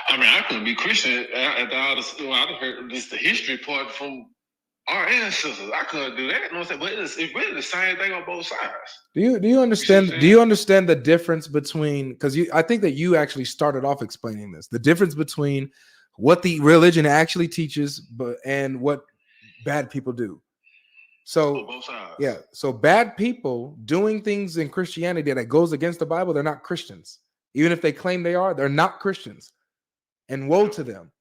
I couldn't be Christian after all this. I heard this the history part from our ancestors. I couldn't do that. You know what I'm saying? But it's really the same thing on both sides. Do you understand? Do you understand the difference between? Because I think that you actually started off explaining this. The difference between what the religion actually teaches, and what bad people do. So both sides. Yeah. So bad people doing things in Christianity that goes against the Bible, they're not Christians. Even if they claim they are, they're not Christians. And woe to them.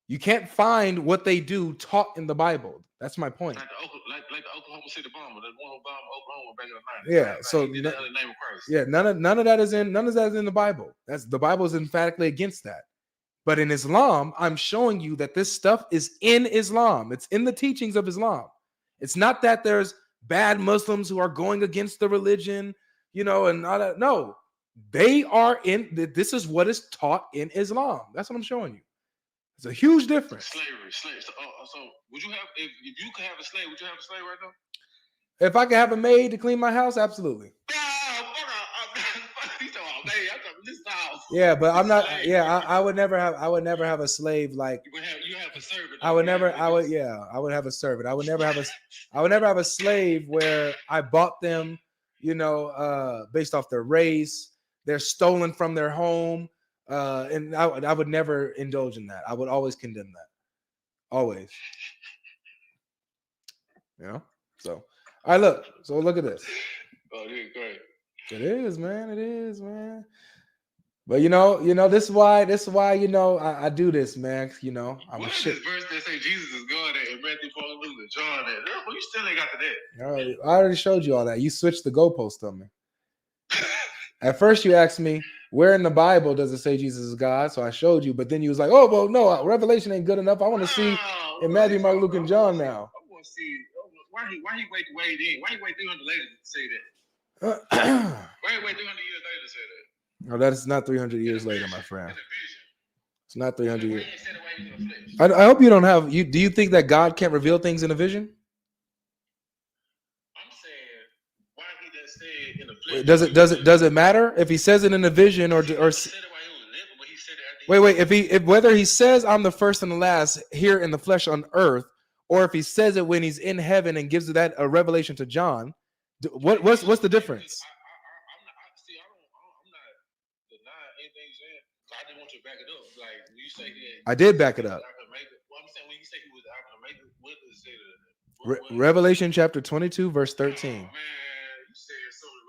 You can't find what they do taught in the Bible. That's my point. Like the Oklahoma City bomber, the one who bombed Oklahoma back in the 90s. Yeah. So in the name of Christ. Yeah, none of that is in the Bible. The Bible is emphatically against that. But in Islam, I'm showing you that this stuff is in Islam. It's in the teachings of Islam. It's not that there's bad Muslims who are going against the religion, and all that. No, they are in. This is what is taught in Islam. That's what I'm showing you. It's a huge difference. Slavery. So would you have if you could have a slave? Would you have a slave right now? If I could have a maid to clean my house, absolutely. Yeah, but I'm not. Yeah, I would never have. I would never have a slave like. You have a servant. I would never. I would. Yeah, I would have a servant. I would never have a. I would never have a slave where I bought them, based off their race. They're stolen from their home. And I would never indulge in that. I would always condemn that. Always. You know? So, all right, look. So look at this. Oh, this is great. It is, man. It is, man. But this is why, I do this, man. I'm what a is shit. this verse that say Jesus is God and Matthew, Paul, Luke, and John? Well, you still ain't got to that. All right, I already showed you all that. You switched the goalpost on me. At first, you asked me, where in the Bible does it say Jesus is God? So I showed you, but then you was like, oh, well, no, Revelation ain't good enough. I want to see in Matthew, Mark, Luke, and John now. I want to see why he wait to wait in? Why he wait 300 later to say that? Why he wait 300 years later to say that? No, that is not 300 years later, my friend. It's not 300 years. I hope you don't have you. Do you think that God can't reveal things in a vision? I'm saying why he didn't say it in the flesh. Does it matter if he says it in a vision or wait? If whether he says I'm the first and the last here in the flesh on earth, or if he says it when he's in heaven and gives that a revelation to John, what's the difference? I didn't want you to back it up. Like when you say I did back it up. I'm saying when you say he was Alpha and Omega, what does it say to Revelation chapter 22, verse 13. Oh, man, you said so the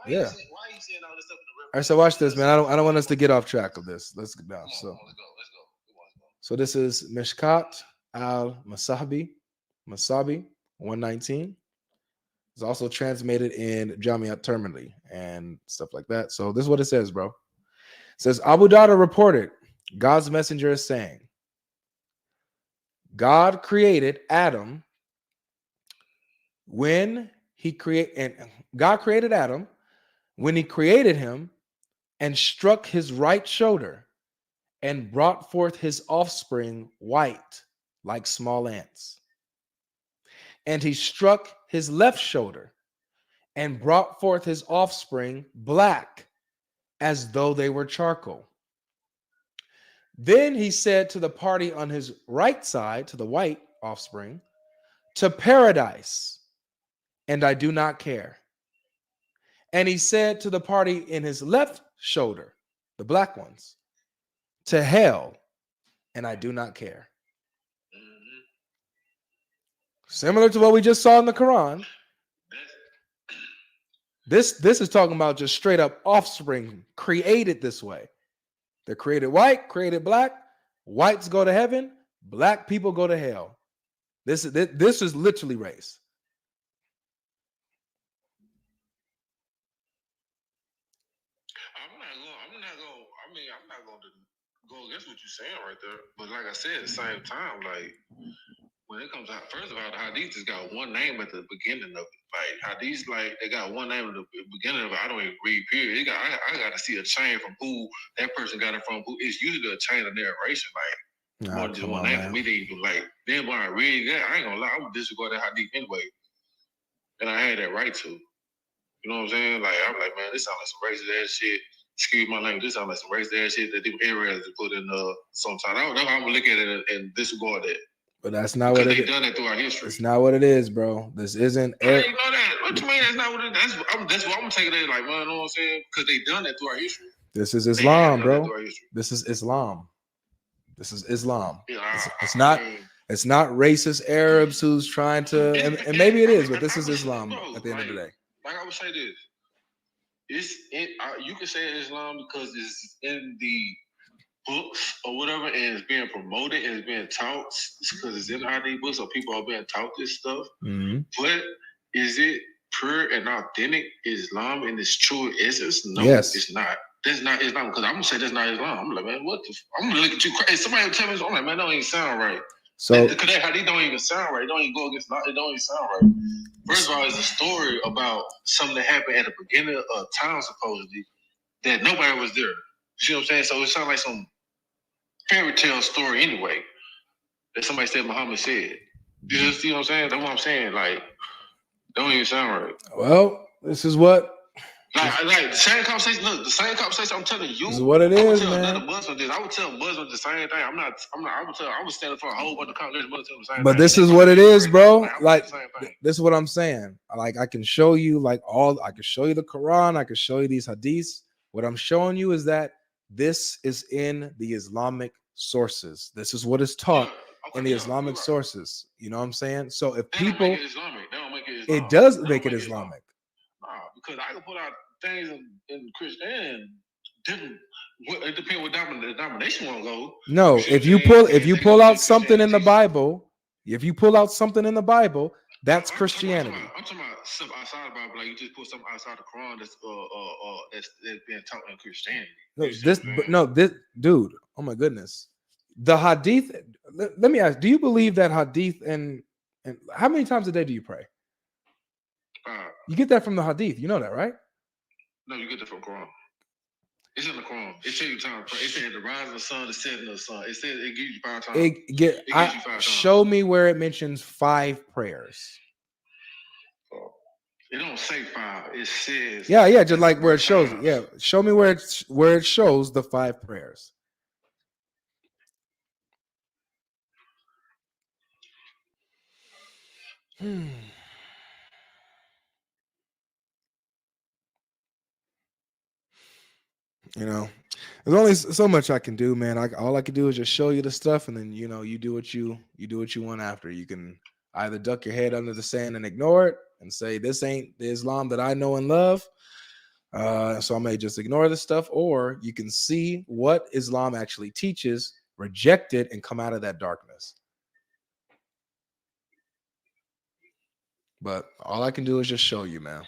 Revelation. Yeah. Why are you saying all this stuff in the Revelation? All right, so watch this, man. I don't want us to get off track of this. Let's get down. So let's go. So this is Mishkat al-Masabi, 119. It's also transmitted in Jamiat Tirmidhi and stuff like that. So this is what it says, bro. It says, Abu Dawud reported, God's messenger is saying, God created Adam when he created Adam when he created him and struck his right shoulder and brought forth his offspring white like small ants. And he struck his left shoulder and brought forth his offspring black as though they were charcoal. Then he said to the party on his right side, to the white offspring, to paradise, and I do not care. And he said to the party in his left shoulder, the black ones, to hell, and I do not care. Similar to what we just saw in the Quran. This is talking about just straight up offspring created this way. They're created white, created black. Whites go to heaven. Black people go to hell. This is literally race. I'm not going to go against what you're saying right there. But like I said, at the same time, like when it comes out, first of all, the hadith has got one name at the beginning of it. Like hadith, like they got one name at the beginning of it. I don't even read period. I got to see a chain from who that person got it from. Who it's usually a chain of narration. Like more than just one name for me to even like. Then when I read that, I ain't gonna lie, I would disregard that hadith anyway. And I had that right to. You know what I'm saying? Like I'm like, man, this sounds like some racist ass shit. Excuse my language. This sounds like some racist ass shit that the areas to put in sometime. I'm gonna look at it and disregard that. But that's not what they've done it through our history. It's not what it is, bro. This isn't. I didn't know that. What you mean? That's not what it is. That's what I'm taking it like, man. You know what I'm saying? Because they done it through our history. This is Islam, bro. This is Islam. This is Islam. Yeah, it's not. It's not racist Arabs who's trying to, and maybe it is, but this is Islam at the end of the day. Like I would say this, you can say Islam because it's in the books or whatever, and it's being promoted and it's being taught because it's in the books, so people are being taught this stuff. Mm-hmm. But is it pure and authentic Islam in its true essence? No, yes. It's not. That's not Islam because I'm gonna say that's not Islam. I'm like, man, what the? I'm gonna look at you crazy. Somebody will tell me, I'm like, man, that don't even sound right. So because that hadith don't even sound right. It don't even go against. It don't even sound right. First of all, it's a story about something that happened at the beginning of time, supposedly, that nobody was there. You see what I'm saying? So it sounds like some fairy tale story anyway that somebody said Muhammad said. You just see what I'm saying? That's what I'm saying. Like, don't even sound right. Well, this is what. Like the same conversation. Look, the same conversation. I'm telling you. This is what it is, man. Another Muslim this. I would tell Muslims the same thing. I would stand for a whole bunch of conversations. But this is what it is, bro. Like this is what I'm saying. Like I can show you, I can show you the Quran. I can show you these hadiths. What I'm showing you is that This is in the Islamic sources. This is what is taught in the Islamic sources. You know what I'm saying? So if people, make it Islamic. They don't make it Islam. It does make it Islamic. Because I can put out things in Christian different. It depends what denomination want to go. No, if you pull out something in the Bible, that's Christianity. I'm talking about stuff outside the Bible, like you just put something outside the Quran that's being taught in Christianity. This dude. Oh my goodness, the Hadith. Let me ask: do you believe that Hadith and how many times a day do you pray? You get that from the Hadith. You know that, right? No, you get that from Quran. It's in the Quran. It tells you time to pray. It said the rise of the sun, the setting of the sun. It says it gives you 5 times. It gives you 5 times. Show me where it mentions 5 prayers. It don't say 5. It says. Yeah, just like where it shows it. Yeah, show me where it shows the 5 prayers. You know, there's only so much I can do, man. All I can do is just show you the stuff, and then you do what you want after. You can either duck your head under the sand and ignore it and say this ain't the Islam that I know and love, so I may just ignore this stuff, or you can see what Islam actually teaches, reject it, and come out of that darkness. But all I can do is just show you, man.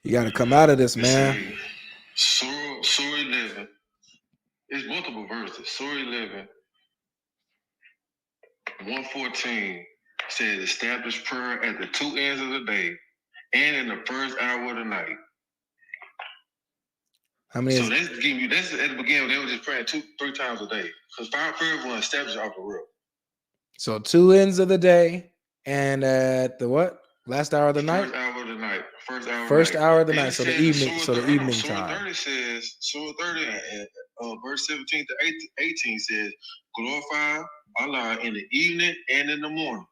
You got to come out of this, man. Surah 11. It's multiple verses. Surah 11, 114 says, establish prayer at the 2 ends of the day and in the first hour of the night. How many? So that's giving you. That's at the beginning. They were just praying 2-3 times a day because 5 prayers will establish off the real. So 2 ends of the day and at the what? Last hour of the night? First hour of the night. First hour of the night. So the evening. So the evening time. Surah 30 says, Surah 30, verse 17 to 18 says, glorify Allah in the evening and in the morning.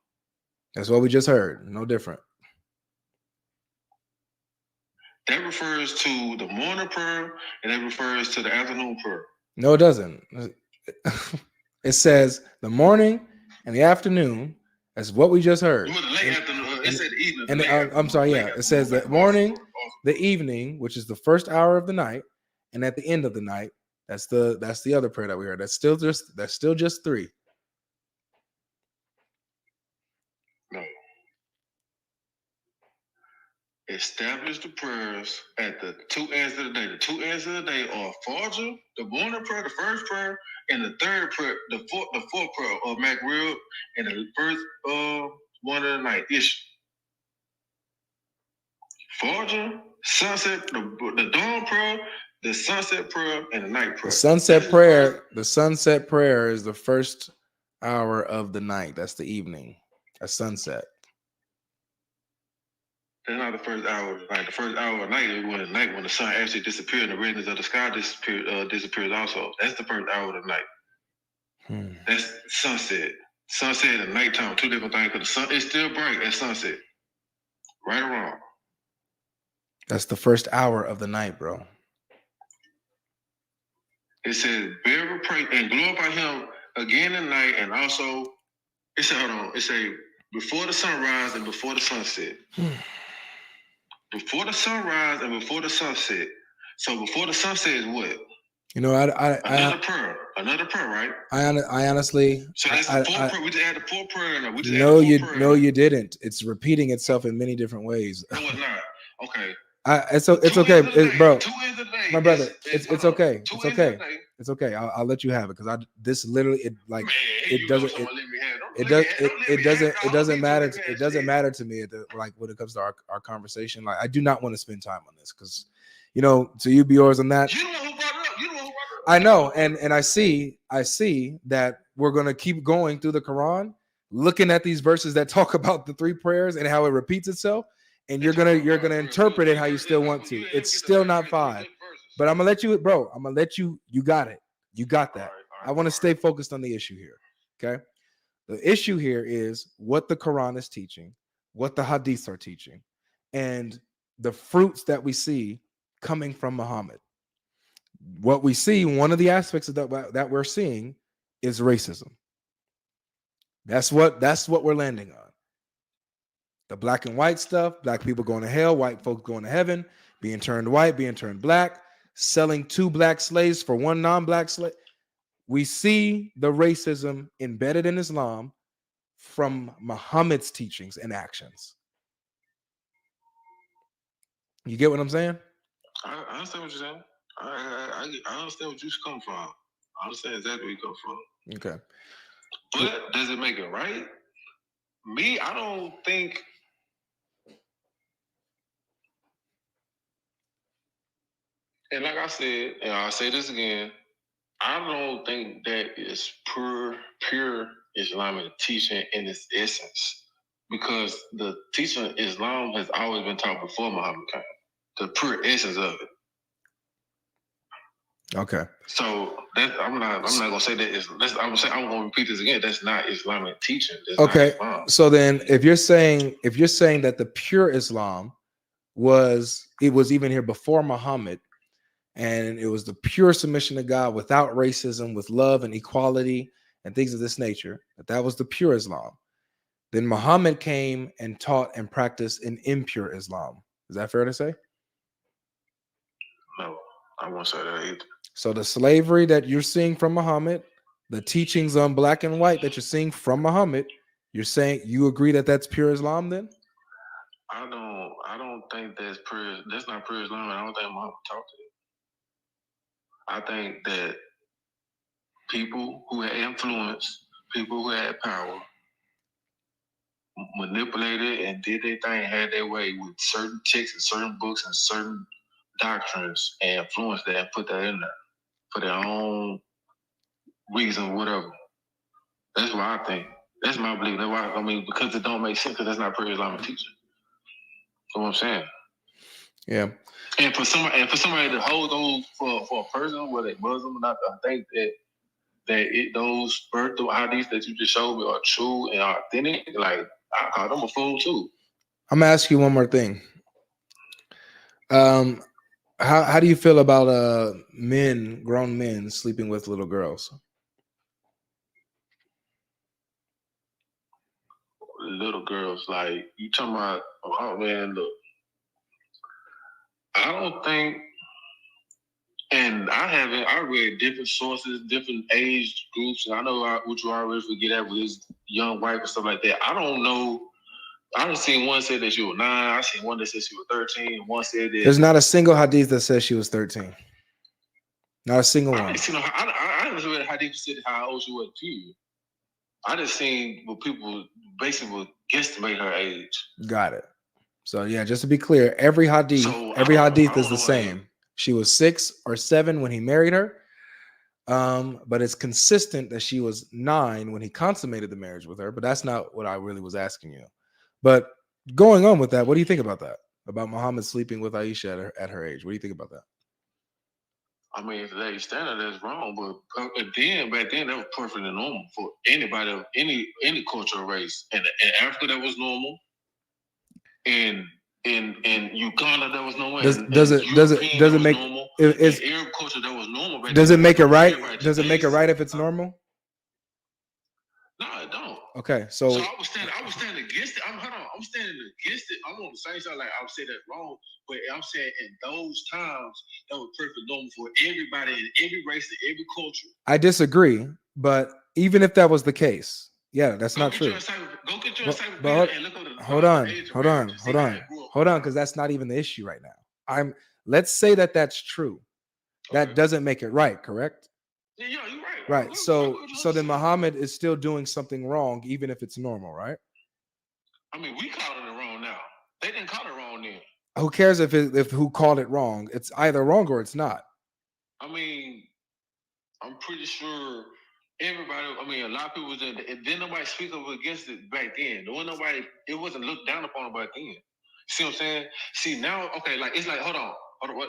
That's what we just heard. No different. That refers to the morning prayer and that refers to the afternoon prayer. No, it doesn't. It says the morning and the afternoon. That's what we just heard. It said evening. I'm sorry, yeah. It says the morning, the evening, which is the first hour of the night, and at the end of the night, that's the other prayer that we heard. That's still just 3. No. Establish the prayers at the 2 ends of the day. The 2 ends of the day are Fajr, the morning prayer, the first prayer, and the third prayer, the fourth prayer of Maghrib, and the first one of the night. Ish. Fajr, sunset, the dawn prayer, the sunset prayer, and the night prayer. The sunset prayer is the first hour of the night. That's the evening. That's sunset. That's not the first hour of the night. The first hour of the night is when the sun actually disappears and the redness of the sky disappears also. That's the first hour of the night. That's sunset. Sunset and nighttime, 2 different things. Because the sun is still bright at sunset. Right or wrong? That's the first hour of the night, bro. It says, bear praise and glorify him again at night, and also, it said, hold on, it says, before the sunrise and before the sunset. Before the sunrise and before the sunset. So before the sunset is what? Another prayer, right? I honestly. So that's the 4th prayer. We just had the 4th prayer. No, you didn't. It's repeating itself in many different ways. No, it's not. Okay. It's okay, bro. My brother, it's okay. It's okay. It's okay. I'll let you have it because this literally it doesn't matter. It doesn't matter to me when it comes to our conversation. Like I do not want to spend time on this because to you be yours on that. You know who brought it up. I know, and I see that we're gonna keep going through the Quran, looking at these verses that talk about the 3 prayers and how it repeats itself. and you're gonna interpret it how you still want to. It's still not 5. But I'm gonna let you, bro. I'm gonna let you. You got it. You got that. I want to stay focused on the issue here. Okay. The issue here is what the Quran is teaching, what the Hadiths are teaching, and the fruits that we see coming from Muhammad. What we see, one of the aspects of that we're seeing is racism. That's what we're landing on. The black and white stuff, black people going to hell, white folks going to heaven, being turned white, being turned black, selling 2 black slaves for 1 non-black slave. We see the racism embedded in Islam from Muhammad's teachings and actions. You get what I'm saying? I understand what you're saying. I understand where you come from. I understand exactly where you come from. Okay. But does it make it right? Me, I don't think. And like I said, and I'll say this again, I don't think that is pure Islamic teaching in its essence. Because the teaching of Islam has always been taught before Muhammad came. The pure essence of it. Okay. So I'm not gonna say that I'm gonna repeat this again. That's not Islamic teaching. That's okay. So then if you're saying that the pure Islam was even here before Muhammad, and it was the pure submission to God without racism, with love and equality and things of this nature, that was the pure Islam. Then Muhammad came and taught and practiced an impure Islam. Is that fair to say? No, I won't say that either. So the slavery that you're seeing from Muhammad, the teachings on black and white that you're seeing from Muhammad, you're saying you agree that that's pure Islam then? I don't think that's pure. That's not pure Islam. I don't think Muhammad taught it. I think that people who had influence, people who had power, manipulated and did their thing, had their way with certain texts and certain books and certain doctrines, and influenced that and put that in there for their own reason, whatever. That's what I think. That's my belief. That's why, because it don't make sense, because that's not pure Islamic teaching. You know what I'm saying? Yeah. And for somebody to hold those for a person, whether they Muslim or not, I think that those spiritual hadiths that you just showed me are true and authentic. Like, I call them a fool too. I'm gonna ask you one more thing. How do you feel about grown men sleeping with little girls? Little girls, like, you talking about? Oh man, look, I don't think, and I read different sources, different age groups, and I know what you always forget at with his young wife and stuff like that. I don't know. I done seen one say that she was 9. I seen one that said she was 13. One said that there's not a single hadith that says she was 13. Not a single one. I didn't read a hadith that said how old she was to you. I just seen what people basically would guesstimate her age. Got it. So yeah, just to be clear, every hadith is the same. She was 6 or 7 when he married her. But it's consistent that she was 9 when he consummated the marriage with her. But that's not what I really was asking you. But going on with that, what do you think about that? About Muhammad sleeping with Aisha at her age? What do you think about that? I mean, today's standard, that's wrong. But back then, that was perfectly normal for anybody of any cultural race. And in Africa, that was normal. In Uganda, that was normal. Does it make normal. In Arab culture, that was normal. Does it make it right? Does it make it right if it's normal? No, it don't. Okay, so I was standing against it. I'm standing against it. I'm on the same side. Like, I would say that wrong, but I'm saying in those times that was perfectly normal for everybody in every race and every culture. I disagree, but even if that was the case, yeah, that's not true. Go get your encyclopedia and look at the hold on, because that's not even the issue right now. Let's say that that's true. Okay. That doesn't make it right, correct? Yeah, you're right. Right. So then Muhammad is still doing something wrong, even if it's normal, right? I mean, we called it wrong now. They didn't call it wrong then. Who cares if who called it wrong? It's either wrong or it's not. I mean, I'm pretty sure everybody. I mean, a lot of people didn't nobody speak up against it back then. It wasn't looked down upon back then. See what I'm saying? See now, okay, like it's like hold on.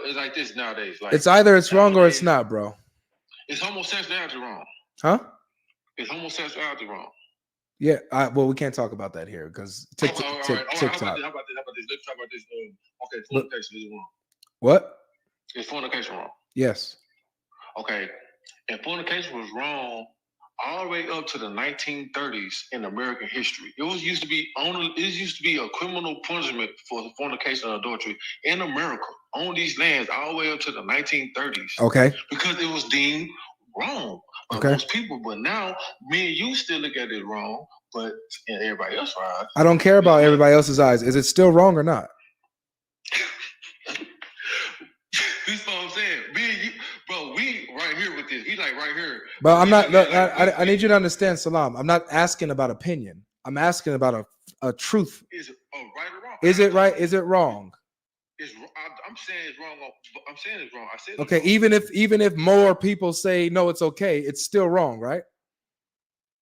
It's like this nowadays. Like it's either it's wrong or it's not, bro. It's homosexuality wrong. Huh? Is homosexuality wrong? Yeah. Well, we can't talk about that here because TikTok. How about this? Let's talk about this. Okay, fornication is wrong. What? Is fornication wrong? Yes. Okay, and fornication was wrong all the way up to the 1930s in American history. It used to be a criminal punishment for fornication and adultery in America on these lands all the way up to the 1930s. Okay. Because it was deemed wrong by most people. But now, me and you still look at it wrong, but in everybody else's eyes. I don't care about everybody else's eyes. Is it still wrong or not? This what I'm saying. Me and you, bro, we right here with this. He like right here. But I'm not. Look, I need you to understand, Salam. I'm not asking about opinion. I'm asking about a truth. Is it right or wrong? Is it right? Is it wrong? I'm saying it's wrong. I'm saying it's wrong. I said okay. Even if more people say no, it's okay. It's still wrong, right?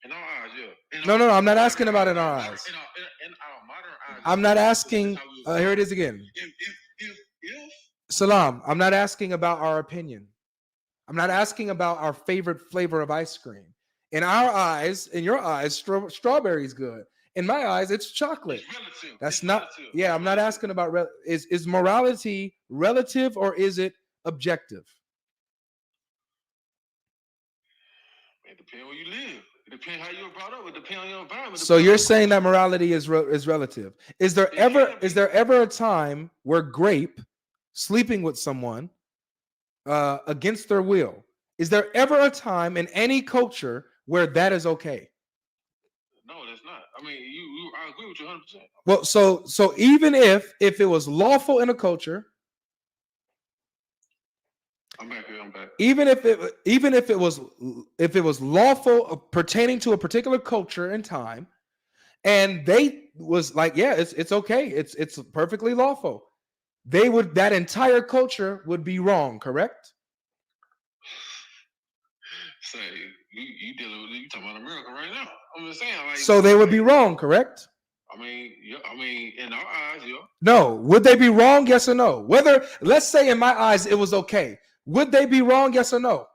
In our eyes, yeah. No. I'm not asking about in our eyes. In our modern eyes. I'm not asking. Here it is again. If Salam, I'm not asking about our opinion. I'm not asking about our favorite flavor of ice cream. In our eyes, in your eyes, strawberry is good. In my eyes, it's chocolate. That's not. Yeah, I'm not asking about. Is morality relative or is it objective? It depends where you live. It depends how you were brought up. It depends on your environment. So you're saying that morality is relative. Is there ever a time where grape sleeping with someone against their will, is there ever a time in any culture where that is okay? No, that's not. I mean, I agree with you 100%. Well, so even if it was lawful in a culture, I'm back here. I'm back. Even if it was lawful pertaining to a particular culture and time, and they was like, yeah, it's okay, it's perfectly lawful. That entire culture would be wrong, correct? Say you talking about America right now. I'm just saying. Like, so they would be wrong, correct? I mean, in our eyes, yeah. No, would they be wrong? Yes or no? Whether, let's say, in my eyes, it was okay. Would they be wrong? Yes or no?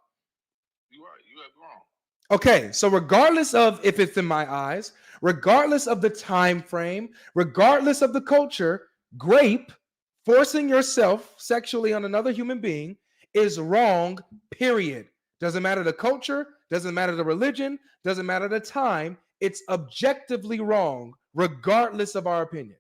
You're right. You are wrong. Okay, so regardless of if it's in my eyes, regardless of the time frame, regardless of the culture, grape, forcing yourself sexually on another human being, is wrong, period. Doesn't matter the culture, doesn't matter the religion, doesn't matter the time. It's objectively wrong, regardless of our opinion.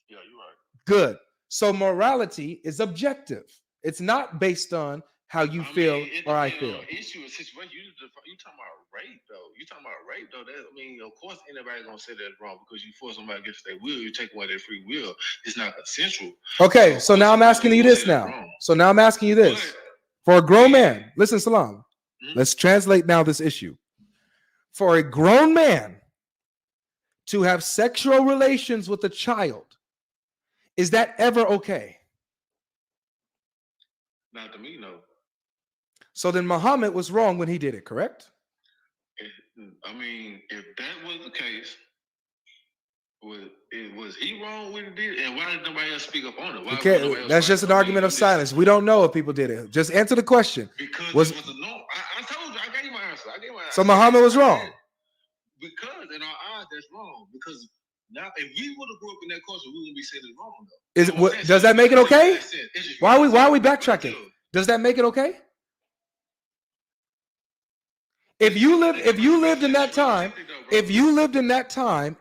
Yeah, you're right. Good. So morality is objective. It's not based on how you feel or I feel. Issue is situation. You talking about rape though? You talking about rape though? That, I mean, of course, anybody gonna say that's wrong because you force somebody against their will. You take away their free will. It's not consensual. Okay, so now I'm asking you this now. So now I'm asking you this. For a grown man, listen, Salam. Let's translate now this issue. For a grown man to have sexual relations with a child, is that ever okay? Not to me, no. So then Muhammad was wrong when he did it, correct? I mean, if that was the case, was he wrong when he did it? And why did nobody else speak up on it? Okay, that's just an argument of silence. We don't know if people did it. Just answer the question. Because it was a no. I told you, I gave you my answer. So Muhammad was wrong. Because in our eyes, that's wrong. Because now, if we would have grew up in that culture, we wouldn't be saying it's wrong though. Does that make it okay? Why are we backtracking? Does that make it okay? If you lived in that time,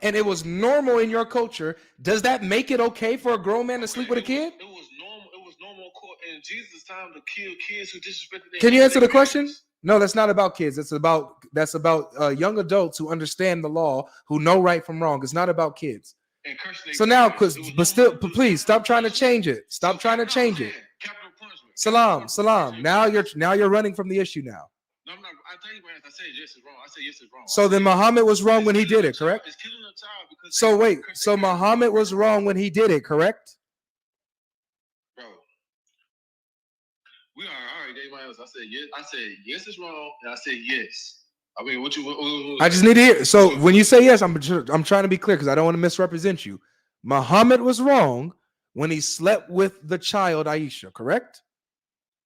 and it was normal in your culture, does that make it okay for a grown man to sleep with a kid? It was normal in Jesus' time to kill kids who disrespected their. Can you answer the question? No, that's not about kids. That's about young adults who understand the law, who know right from wrong. It's not about kids. So now, please stop trying to change it. Stop trying to change it. Salam. Now you're running from the issue now. No, I'm not. I tell you, man. I said yes is wrong. I said yes is wrong. So then Muhammad was wrong when he did it, correct? It's killing a child because. So wait. So Muhammad was wrong when he did it, correct? Bro, I already gave my answer. I said yes. I said yes is wrong, and I said yes. I mean, what I just need to hear. So when you say yes, I'm trying to be clear because I don't want to misrepresent you. Muhammad was wrong when he slept with the child Aisha, correct?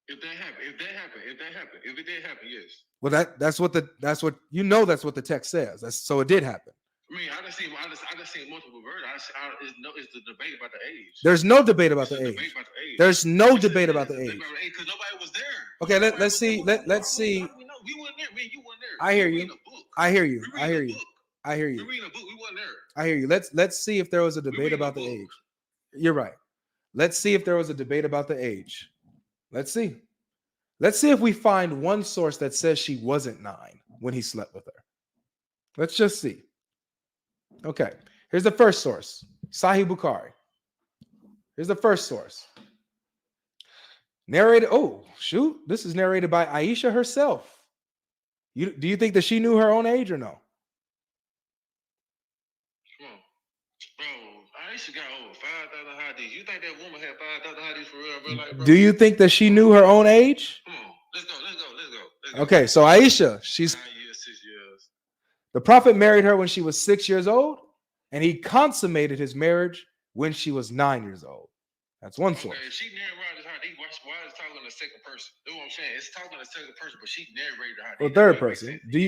If that happened, if it did happen, yes. Well, that's what the text says. So it did happen. I mean, I just seen multiple versions. It's the debate about the age. There's no debate about the age. There's no debate about the age. Because nobody was there. Okay, let's see. Let's see. We weren't there. Me and you weren't there. I hear you. I hear you. I hear you. I hear We you. reading a book. We weren't there. I hear you. Let's see if there was a debate about the age. You're right. Let's see if there was a debate about the age. Let's see. Let's see if we find one source that says she wasn't 9 when he slept with her. Let's just see. Okay. Here's the first source. Sahih Bukhari. Here's the first source. Narrated. Oh, shoot. This is narrated by Aisha herself. Do you think that she knew her own age or no? Bro, Aisha got over 5,000 hadiths. You think that woman had 5,000 hadiths for real, bro? Like, bro? Do you think that she knew her own age? Come on. Let's go. Okay, so Aisha, she's 9 years, 6 years. The Prophet married her when she was 6 years old, and he consummated his marriage when she was 9 years old. That's one source. Okay, she narrated her hadith. Why is it talking in the second person? That's what I'm saying. It's talking in the second person, but she narrated her hadith. Well, third person. Do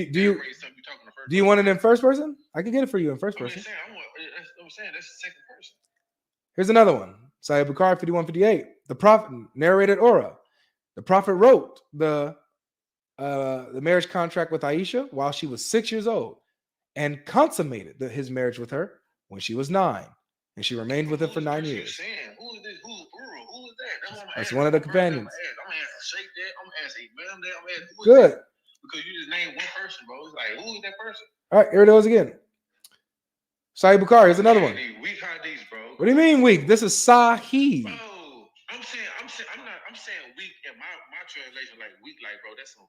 you want it in first person? I can get it for you in first person. I'm saying that's the second person. Here's another one. Sahih Bukhari 5158. The Prophet narrated Ura. The Prophet wrote the marriage contract with Aisha while she was 6 years old and consummated his marriage with her when she was 9. And she remained with him for 9 years. Who is this? Who is that? That's one of the companions. I'm going to ask Sheikh that. I'm going to ask Imam that. I'm going to ask who Good. Because you just named one person, bro. It's like, who is that person? All right, here it is again. Sahih Bukhari. Here's another one. Weak hadiths, bro. What do you mean weak? This is Sahih. Bro, I'm saying weak in my translation, like weak, like, bro, that's some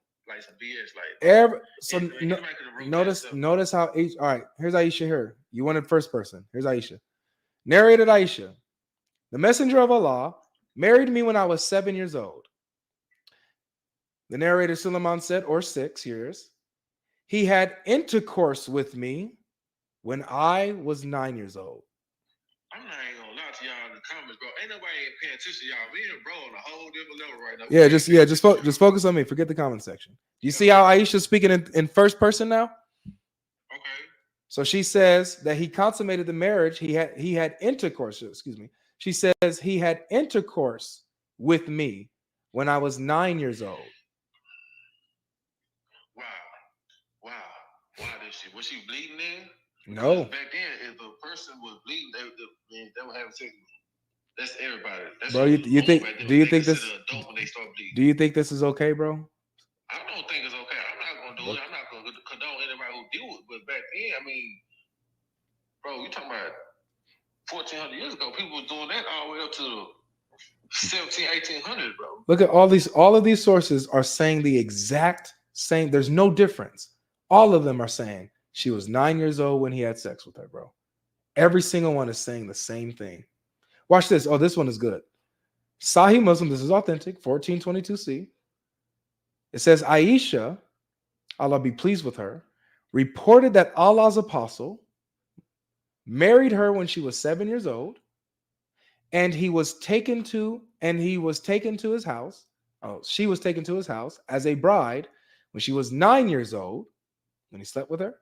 BS. Like Notice how all right, here's Aisha here. You wanted first person. Here's Aisha. Narrated Aisha. The Messenger of Allah married me when I was 7 years old. The narrator Suleiman said, or 6 years. He had intercourse with me when I was 9 years old. I'm not even gonna lie to y'all in the comments, bro. Ain't nobody paying attention to y'all. Me and bro on a whole different level right now. Just focus on me. Forget the comment section. Do you see how Aisha's speaking in first person now? Okay. So she says that he consummated the marriage. He had intercourse. Excuse me. She says he had intercourse with me when I was 9 years old. Wow. Why did she? Was she bleeding then? No. Back then, if a person was bleeding, they would have sex. That's everybody. That's bro, you think? Do you think this? Adult when they start bleeding. Do you think this is okay, bro? I don't think it's okay. I'm not gonna do it. I'm not gonna condone anybody who do it. But back then, I mean, bro, you talking about 1,400 years ago? People were doing that all the way up to the 1800s, bro. Look at all of these sources are saying the exact same. There's no difference. All of them are saying she was 9 years old when he had sex with her, bro. Every single one is saying the same thing. Watch this. Oh, this one is good. Sahih Muslim, this is authentic, 1422c. It says, Aisha, Allah be pleased with her, reported that Allah's apostle married her when she was 7 years old, and he was taken to his house. Oh, she was taken to his house as a bride when she was 9 years old, when he slept with her,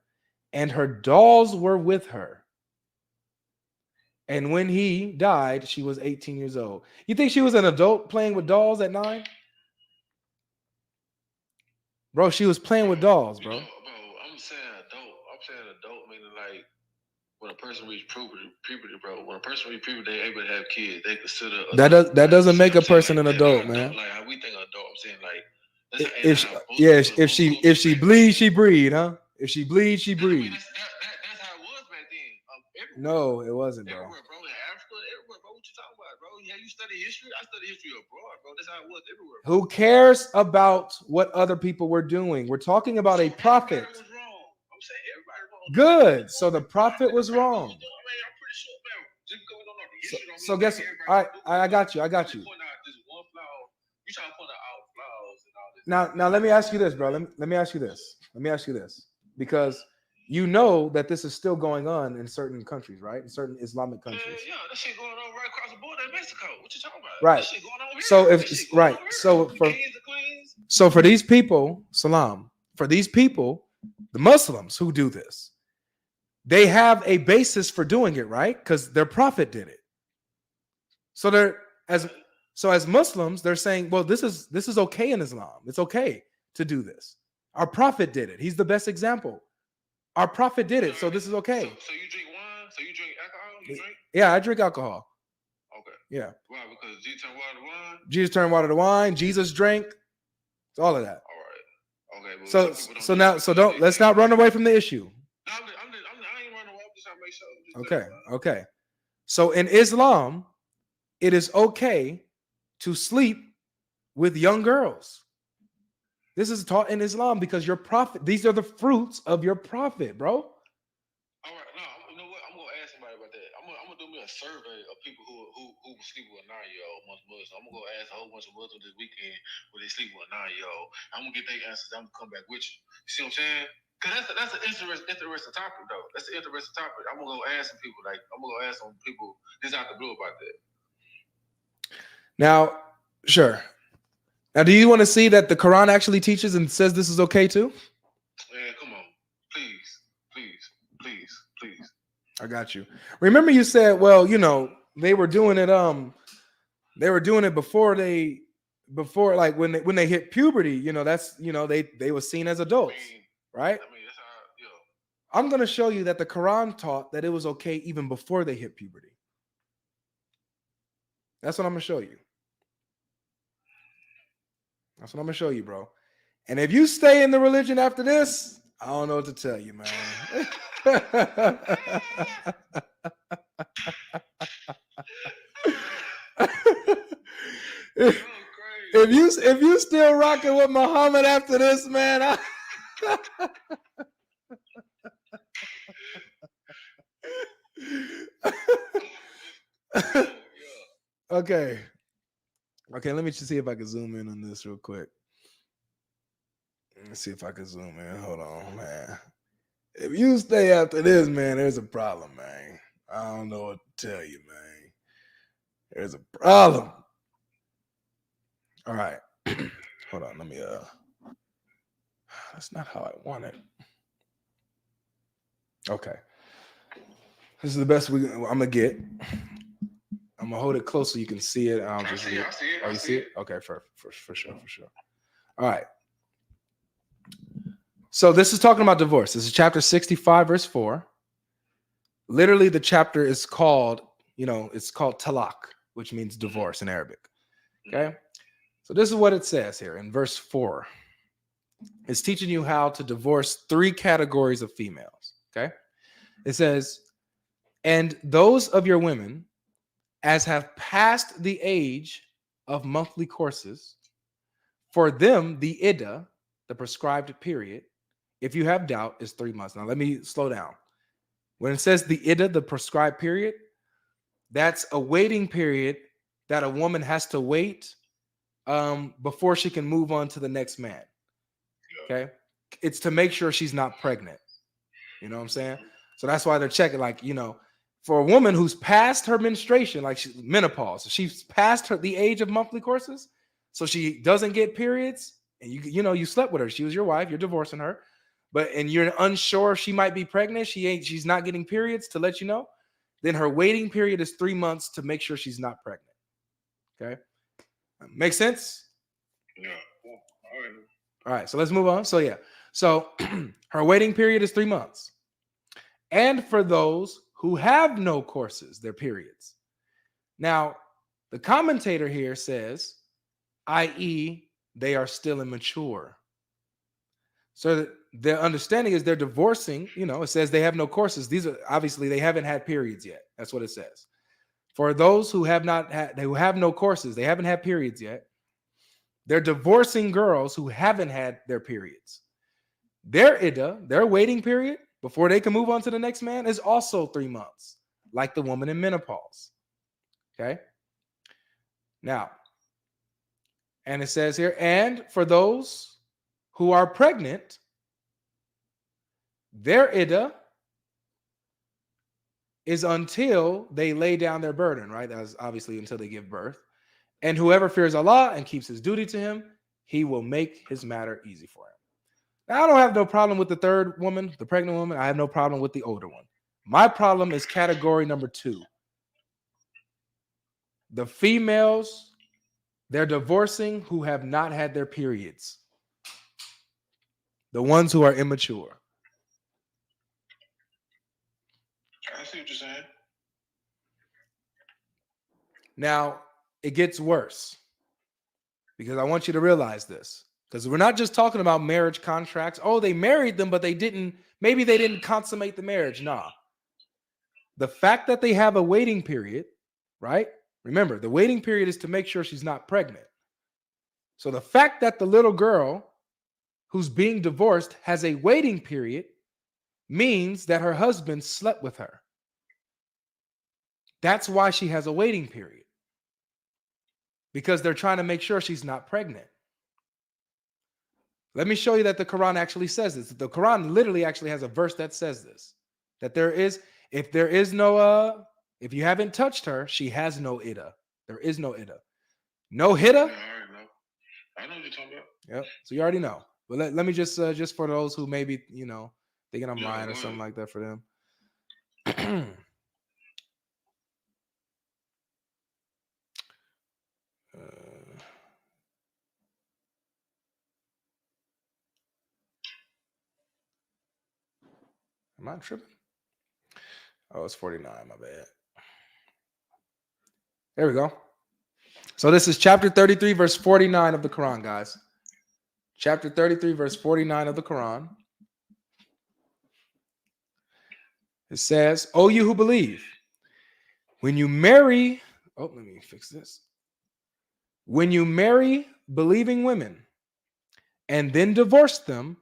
and her dolls were with her. And when he died, she was 18 years old. You think she was an adult playing with dolls at 9? Bro, she was playing with dolls, bro. I'm saying adult meaning like when a person reaches puberty, bro. When a person reaches puberty, they're able to have kids. They consider that doesn't make a person an adult, man. Like how we think adult, I'm saying like if she bleeds, she breed, huh? If she bleeds, she breed. That's how it was back then. No, it wasn't, bro. Everywhere, bro. In Africa, everywhere, bro. What you talking about, bro? Yeah, you study history. I study history abroad, bro. That's how it was everywhere. Bro. Who cares about what other people were doing? We're talking about a prophet. Was wrong. I'm saying everybody wrong. Good. So the prophet was wrong. I'm pretty sure, man. Just because we don't know the history. So guess. All right, I got you. You trying to point out flaws and all this. Now let me ask you this, bro. Let me ask you this. Because you know that this is still going on in certain countries, right? In certain Islamic countries. Yeah, that shit going on right across the border. in Mexico. What you talking about? Right. This shit going on here. So if right, so for these people, Salam, for these people, the Muslims who do this, they have a basis for doing it, right? Because their prophet did it. So as Muslims, they're saying, well, this is okay in Islam. It's okay to do this. Our prophet did it. He's the best example. Our prophet did it, so this is okay. So you drink wine? So you drink alcohol? You drink? Yeah, I drink alcohol. Okay. Yeah. Why? Because Jesus turned water to wine? Jesus turned water to wine. Jesus drank. It's all of that. All right. Okay. Well, so let's not run away from the issue. No, I ain't running away. I'm just trying to make sure. Okay. So in Islam, it is okay to sleep with young girls. This is taught in Islam because your prophet, these are the fruits of your prophet, bro. All right, no, you know what? I'm gonna ask somebody about that. I'm gonna do me a survey of people who sleep with a 9-year-old amongst Muslims. I'm gonna go ask a whole bunch of Muslims this weekend where they sleep with a 9-year-old. I'm gonna get their answers. I'm gonna come back with you. You see what I'm saying? Because that's an interesting topic, though. That's an interesting topic. I'm gonna go ask some people. Just out the blue about that. Now, sure. Now, do you want to see that the Quran actually teaches and says this is okay too? Yeah, come on. Please. I got you. Remember you said, well, they were doing it before like when they hit puberty, that's they were seen as adults, right? That's how, I'm going to show you that the Quran taught that it was okay even before they hit puberty. That's what I'm going to show you. That's what I'm going to show you, bro. And if you stay in the religion after this, I don't know what to tell you, man. if you still rocking with Muhammad after this, man, Okay, let me just see if I can zoom in on this real quick. Let's see if I can zoom in. Hold on, man. If you stay after this, man, there's a problem, man. I don't know what to tell you, man. There's a problem. All right. Hold on. Let me, that's not how I want it. Okay. This is the best I'm going to get. I'm going to hold it close so you can see it. I'll just read it. I see it. Oh, you see it? Okay, for sure. All right. So this is talking about divorce. This is chapter 65, verse 4. Literally, the chapter is called, it's called talaq, which means divorce in Arabic. Okay? So this is what it says here in verse 4. It's teaching you how to divorce 3 categories of females. Okay? It says, and those of your women as have passed the age of monthly courses, for them the iddah, the prescribed period, if you have doubt, is 3 months. Now, let me slow down. When it says the iddah, the prescribed period, that's a waiting period that a woman has to wait before she can move on to the next man. Okay? It's to make sure she's not pregnant. You know what I'm saying? So that's why they're checking, for a woman who's past her menstruation, like menopause, she's past the age of monthly courses, so she doesn't get periods, and you slept with her. She was your wife. You're divorcing her. And you're unsure she might be pregnant, she's not getting periods, to let you know, then her waiting period is 3 months to make sure she's not pregnant. Okay? Make sense? Yeah. All right, so let's move on. So her waiting period is 3 months. And for those who have no courses, their periods. Now, the commentator here says, i.e., they are still immature. So their understanding is they're divorcing, it says they have no courses. These are obviously they haven't had periods yet. That's what it says. For those who have no courses, they haven't had periods yet. They're divorcing girls who haven't had their periods. Their iddah, their waiting period before they can move on to the next man, is also 3 months, like the woman in menopause. Okay? Now, and it says here, and for those who are pregnant, their iddah is until they lay down their burden, right? That's obviously until they give birth. And whoever fears Allah and keeps his duty to him, he will make his matter easy for him. Now, I don't have no problem with the third woman, the pregnant woman. I have no problem with the older one. My problem is category number 2. The females, they're divorcing who have not had their periods. The ones who are immature. I see what you're saying. Now, it gets worse because I want you to realize this. Because we're not just talking about marriage contracts. Oh, they married them, but maybe they didn't consummate the marriage. Nah. The fact that they have a waiting period, right? Remember, the waiting period is to make sure she's not pregnant. So the fact that the little girl who's being divorced has a waiting period means that her husband slept with her. That's why she has a waiting period. Because they're trying to make sure she's not pregnant. Let me show you that the Quran actually says this. The Quran literally actually has a verse that says this. That if you haven't touched her, she has no iddah. There is no iddah. No hiddah? Yeah, I know what you're talking about. Yep. So you already know. But let me just for those who maybe, thinking I'm lying or something like that for them. Am I tripping? Oh, it's 49. My bad. There we go. So this is chapter 33, verse 49 of the Quran, guys. Chapter 33, verse 49 of the Quran. It says, "O you who believe, when you marry..." Oh, let me fix this. "When you marry believing women and then divorce them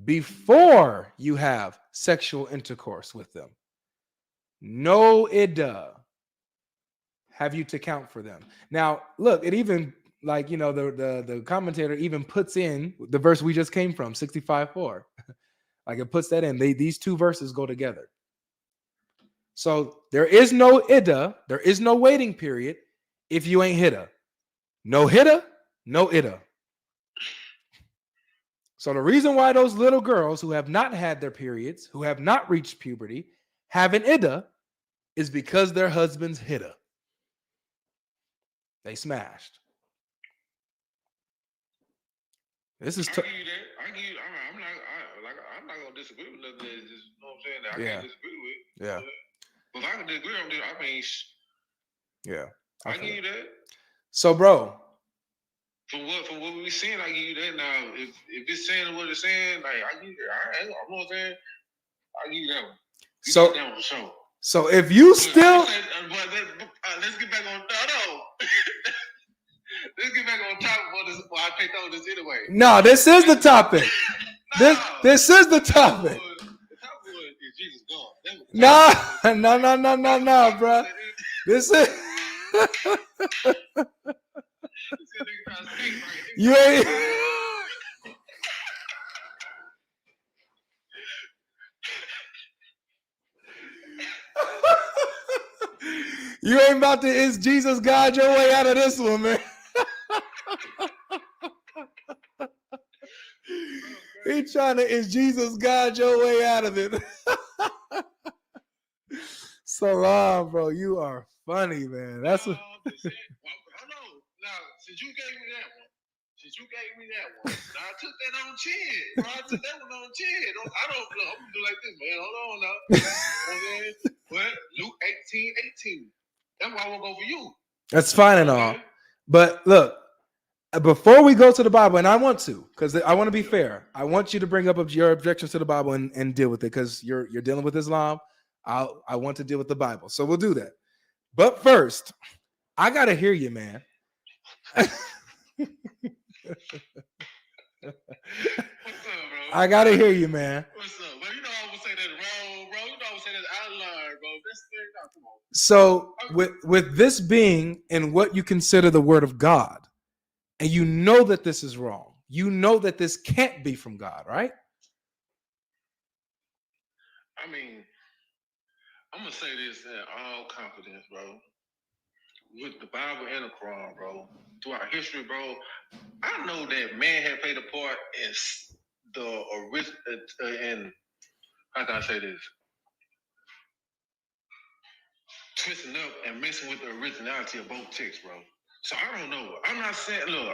before you have sexual intercourse with them, no iddah have you to count for them." Now, look, it even the commentator even puts in the verse we just came from, 65:4. Like it puts that in. These two verses go together. So there is no iddah, there is no waiting period if you ain't hiddah. No hiddah, no iddah. So the reason why those little girls who have not had their periods, who have not reached puberty, have an iddah is because their husband's hiddah. They smashed. This is. I give you that. I'm not gonna disagree with nothing. Just, you know what I'm saying? That I can't disagree with. Yeah. But if I can disagree on this, I mean. Yeah. I give you that. So, bro. From what we seeing, I give you that. Now, if it's saying what it's saying, like I give you that. I know what I'm saying. I give you that one. You so. That one for sure. So if you still. Let's get back on. No. Let's get back on topic for this. Well, I picked on this anyway. No, this is the topic. This is the topic. The topic was, is Jesus gone? No, bro. This is. You ain't. You ain't about to "Is Jesus God" your way out of this one, man. He trying to "Is Jesus God" your way out of it. Salam, bro. You are funny, man. That's what. I know. Now, since you gave me that one, now I took that on chin. Bro, I took that one on chin. I'm gonna do like this, man. Hold on now. Okay. What? Luke 18:18. That's why I won't go for you. That's fine and all. But look, before we go to the Bible, and I want to, because I want to be fair, I want you to bring up your objections to the Bible and deal with it, because you're dealing with Islam. I want to deal with the Bible. So we'll do that. But first, I gotta hear you, man. What's up, bro? I gotta hear you, man. What's up? Well, you know I would say that wrong, bro. You know I would say that out of line, bro. Come on. So with this being in what you consider the word of God, and you know that this is wrong, you know that this can't be from God, right? I mean, I'm gonna say this in all confidence, bro. With the Bible and the Quran, bro, throughout history, bro, I know that man had played a part in the original. And how can I say this? Twisting up and messing with the originality of both texts, bro. So I don't know. I'm not saying, look,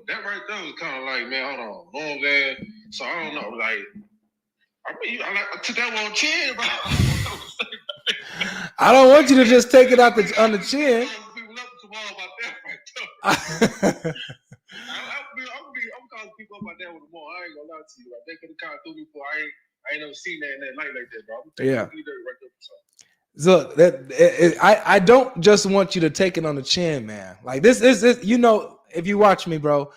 that right there was kind of like, man, hold on, know what I'm saying? So I don't know, like, I took that one on chin, bro. I don't want you to just take it out on the chin. I'm calling people up about that one tomorrow. I ain't gonna lie to you. Like, they could have kind of threw me before. I ain't never seen that in that light like that, bro. Yeah. So I don't just want you to take it on the chin, man. Like this, you know, if you watch me, bro,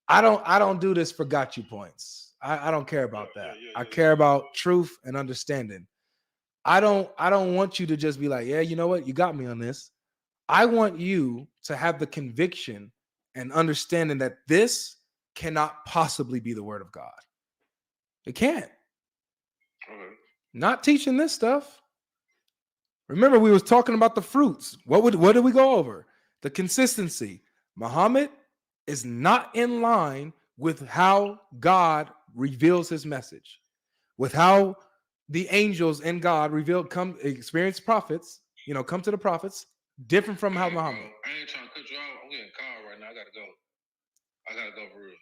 I don't do this for got you points. I don't care about that. I care about truth and understanding. I don't want you to just be like, yeah, you know what, you got me on this. I want you to have the conviction and understanding that this cannot possibly be the word of God. It can't. Not teaching this stuff. Remember, we was talking about the fruits. What did we go over? The consistency. Muhammad is not in line with how God reveals his message, with how the angels and God experience prophets, come to the prophets, different from how Muhammad. I ain't trying to cut you off. I'm getting a call right now. I gotta go for real.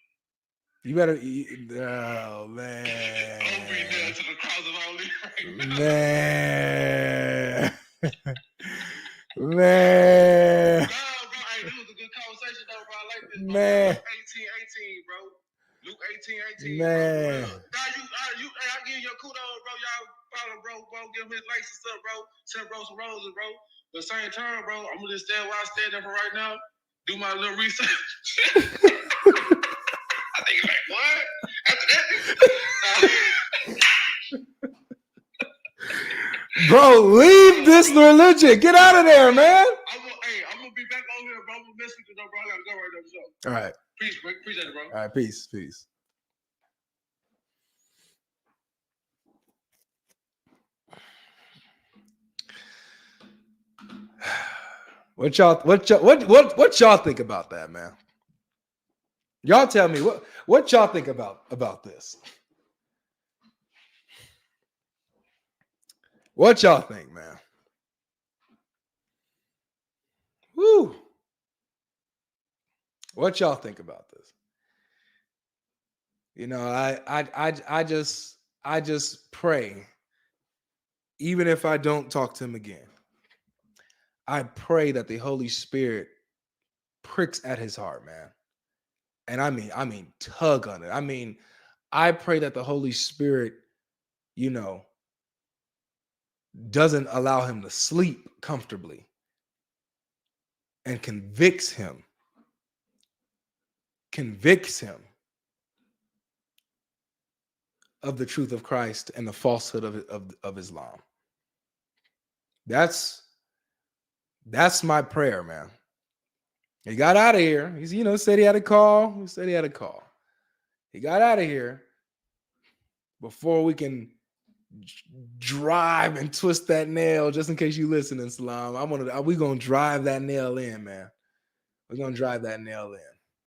You better, oh man. I'll be there to the cross of all these right now. Man. Man. Bro, hey, this was a good conversation though, bro. I like this, bro. Man. Luke 18:18, bro. Luke 18:18. Man. Bro. I give you your kudos, bro. Y'all follow, bro. Give him his likes and stuff, bro. Send bro some roses, bro. But at the same time, bro, I'm gonna just stand where I stand there for right now. Do my little research. I think like, what? After that, bro, leave this religion. Get out of there, man. I'm gonna be back on here, bro. I'm gonna miss you, bro. I gotta go right now. So. All right. Peace, bro. Appreciate it, bro. All right, peace. What y'all think about that, man? Y'all tell me what y'all think about this. What y'all think, man? Woo. What y'all think about this? I just pray, even if I don't talk to him again, I pray that the Holy Spirit pricks at his heart, man. And I mean, tug on it. I pray that the Holy Spirit, doesn't allow him to sleep comfortably and convicts him of the truth of Christ and the falsehood of Islam. That's my prayer, man. He got out of here. He's, said he had a call. He got out of here before we can drive and twist that nail. Just in case you listen, Islam, we're gonna drive that nail in, man. We're gonna drive that nail in.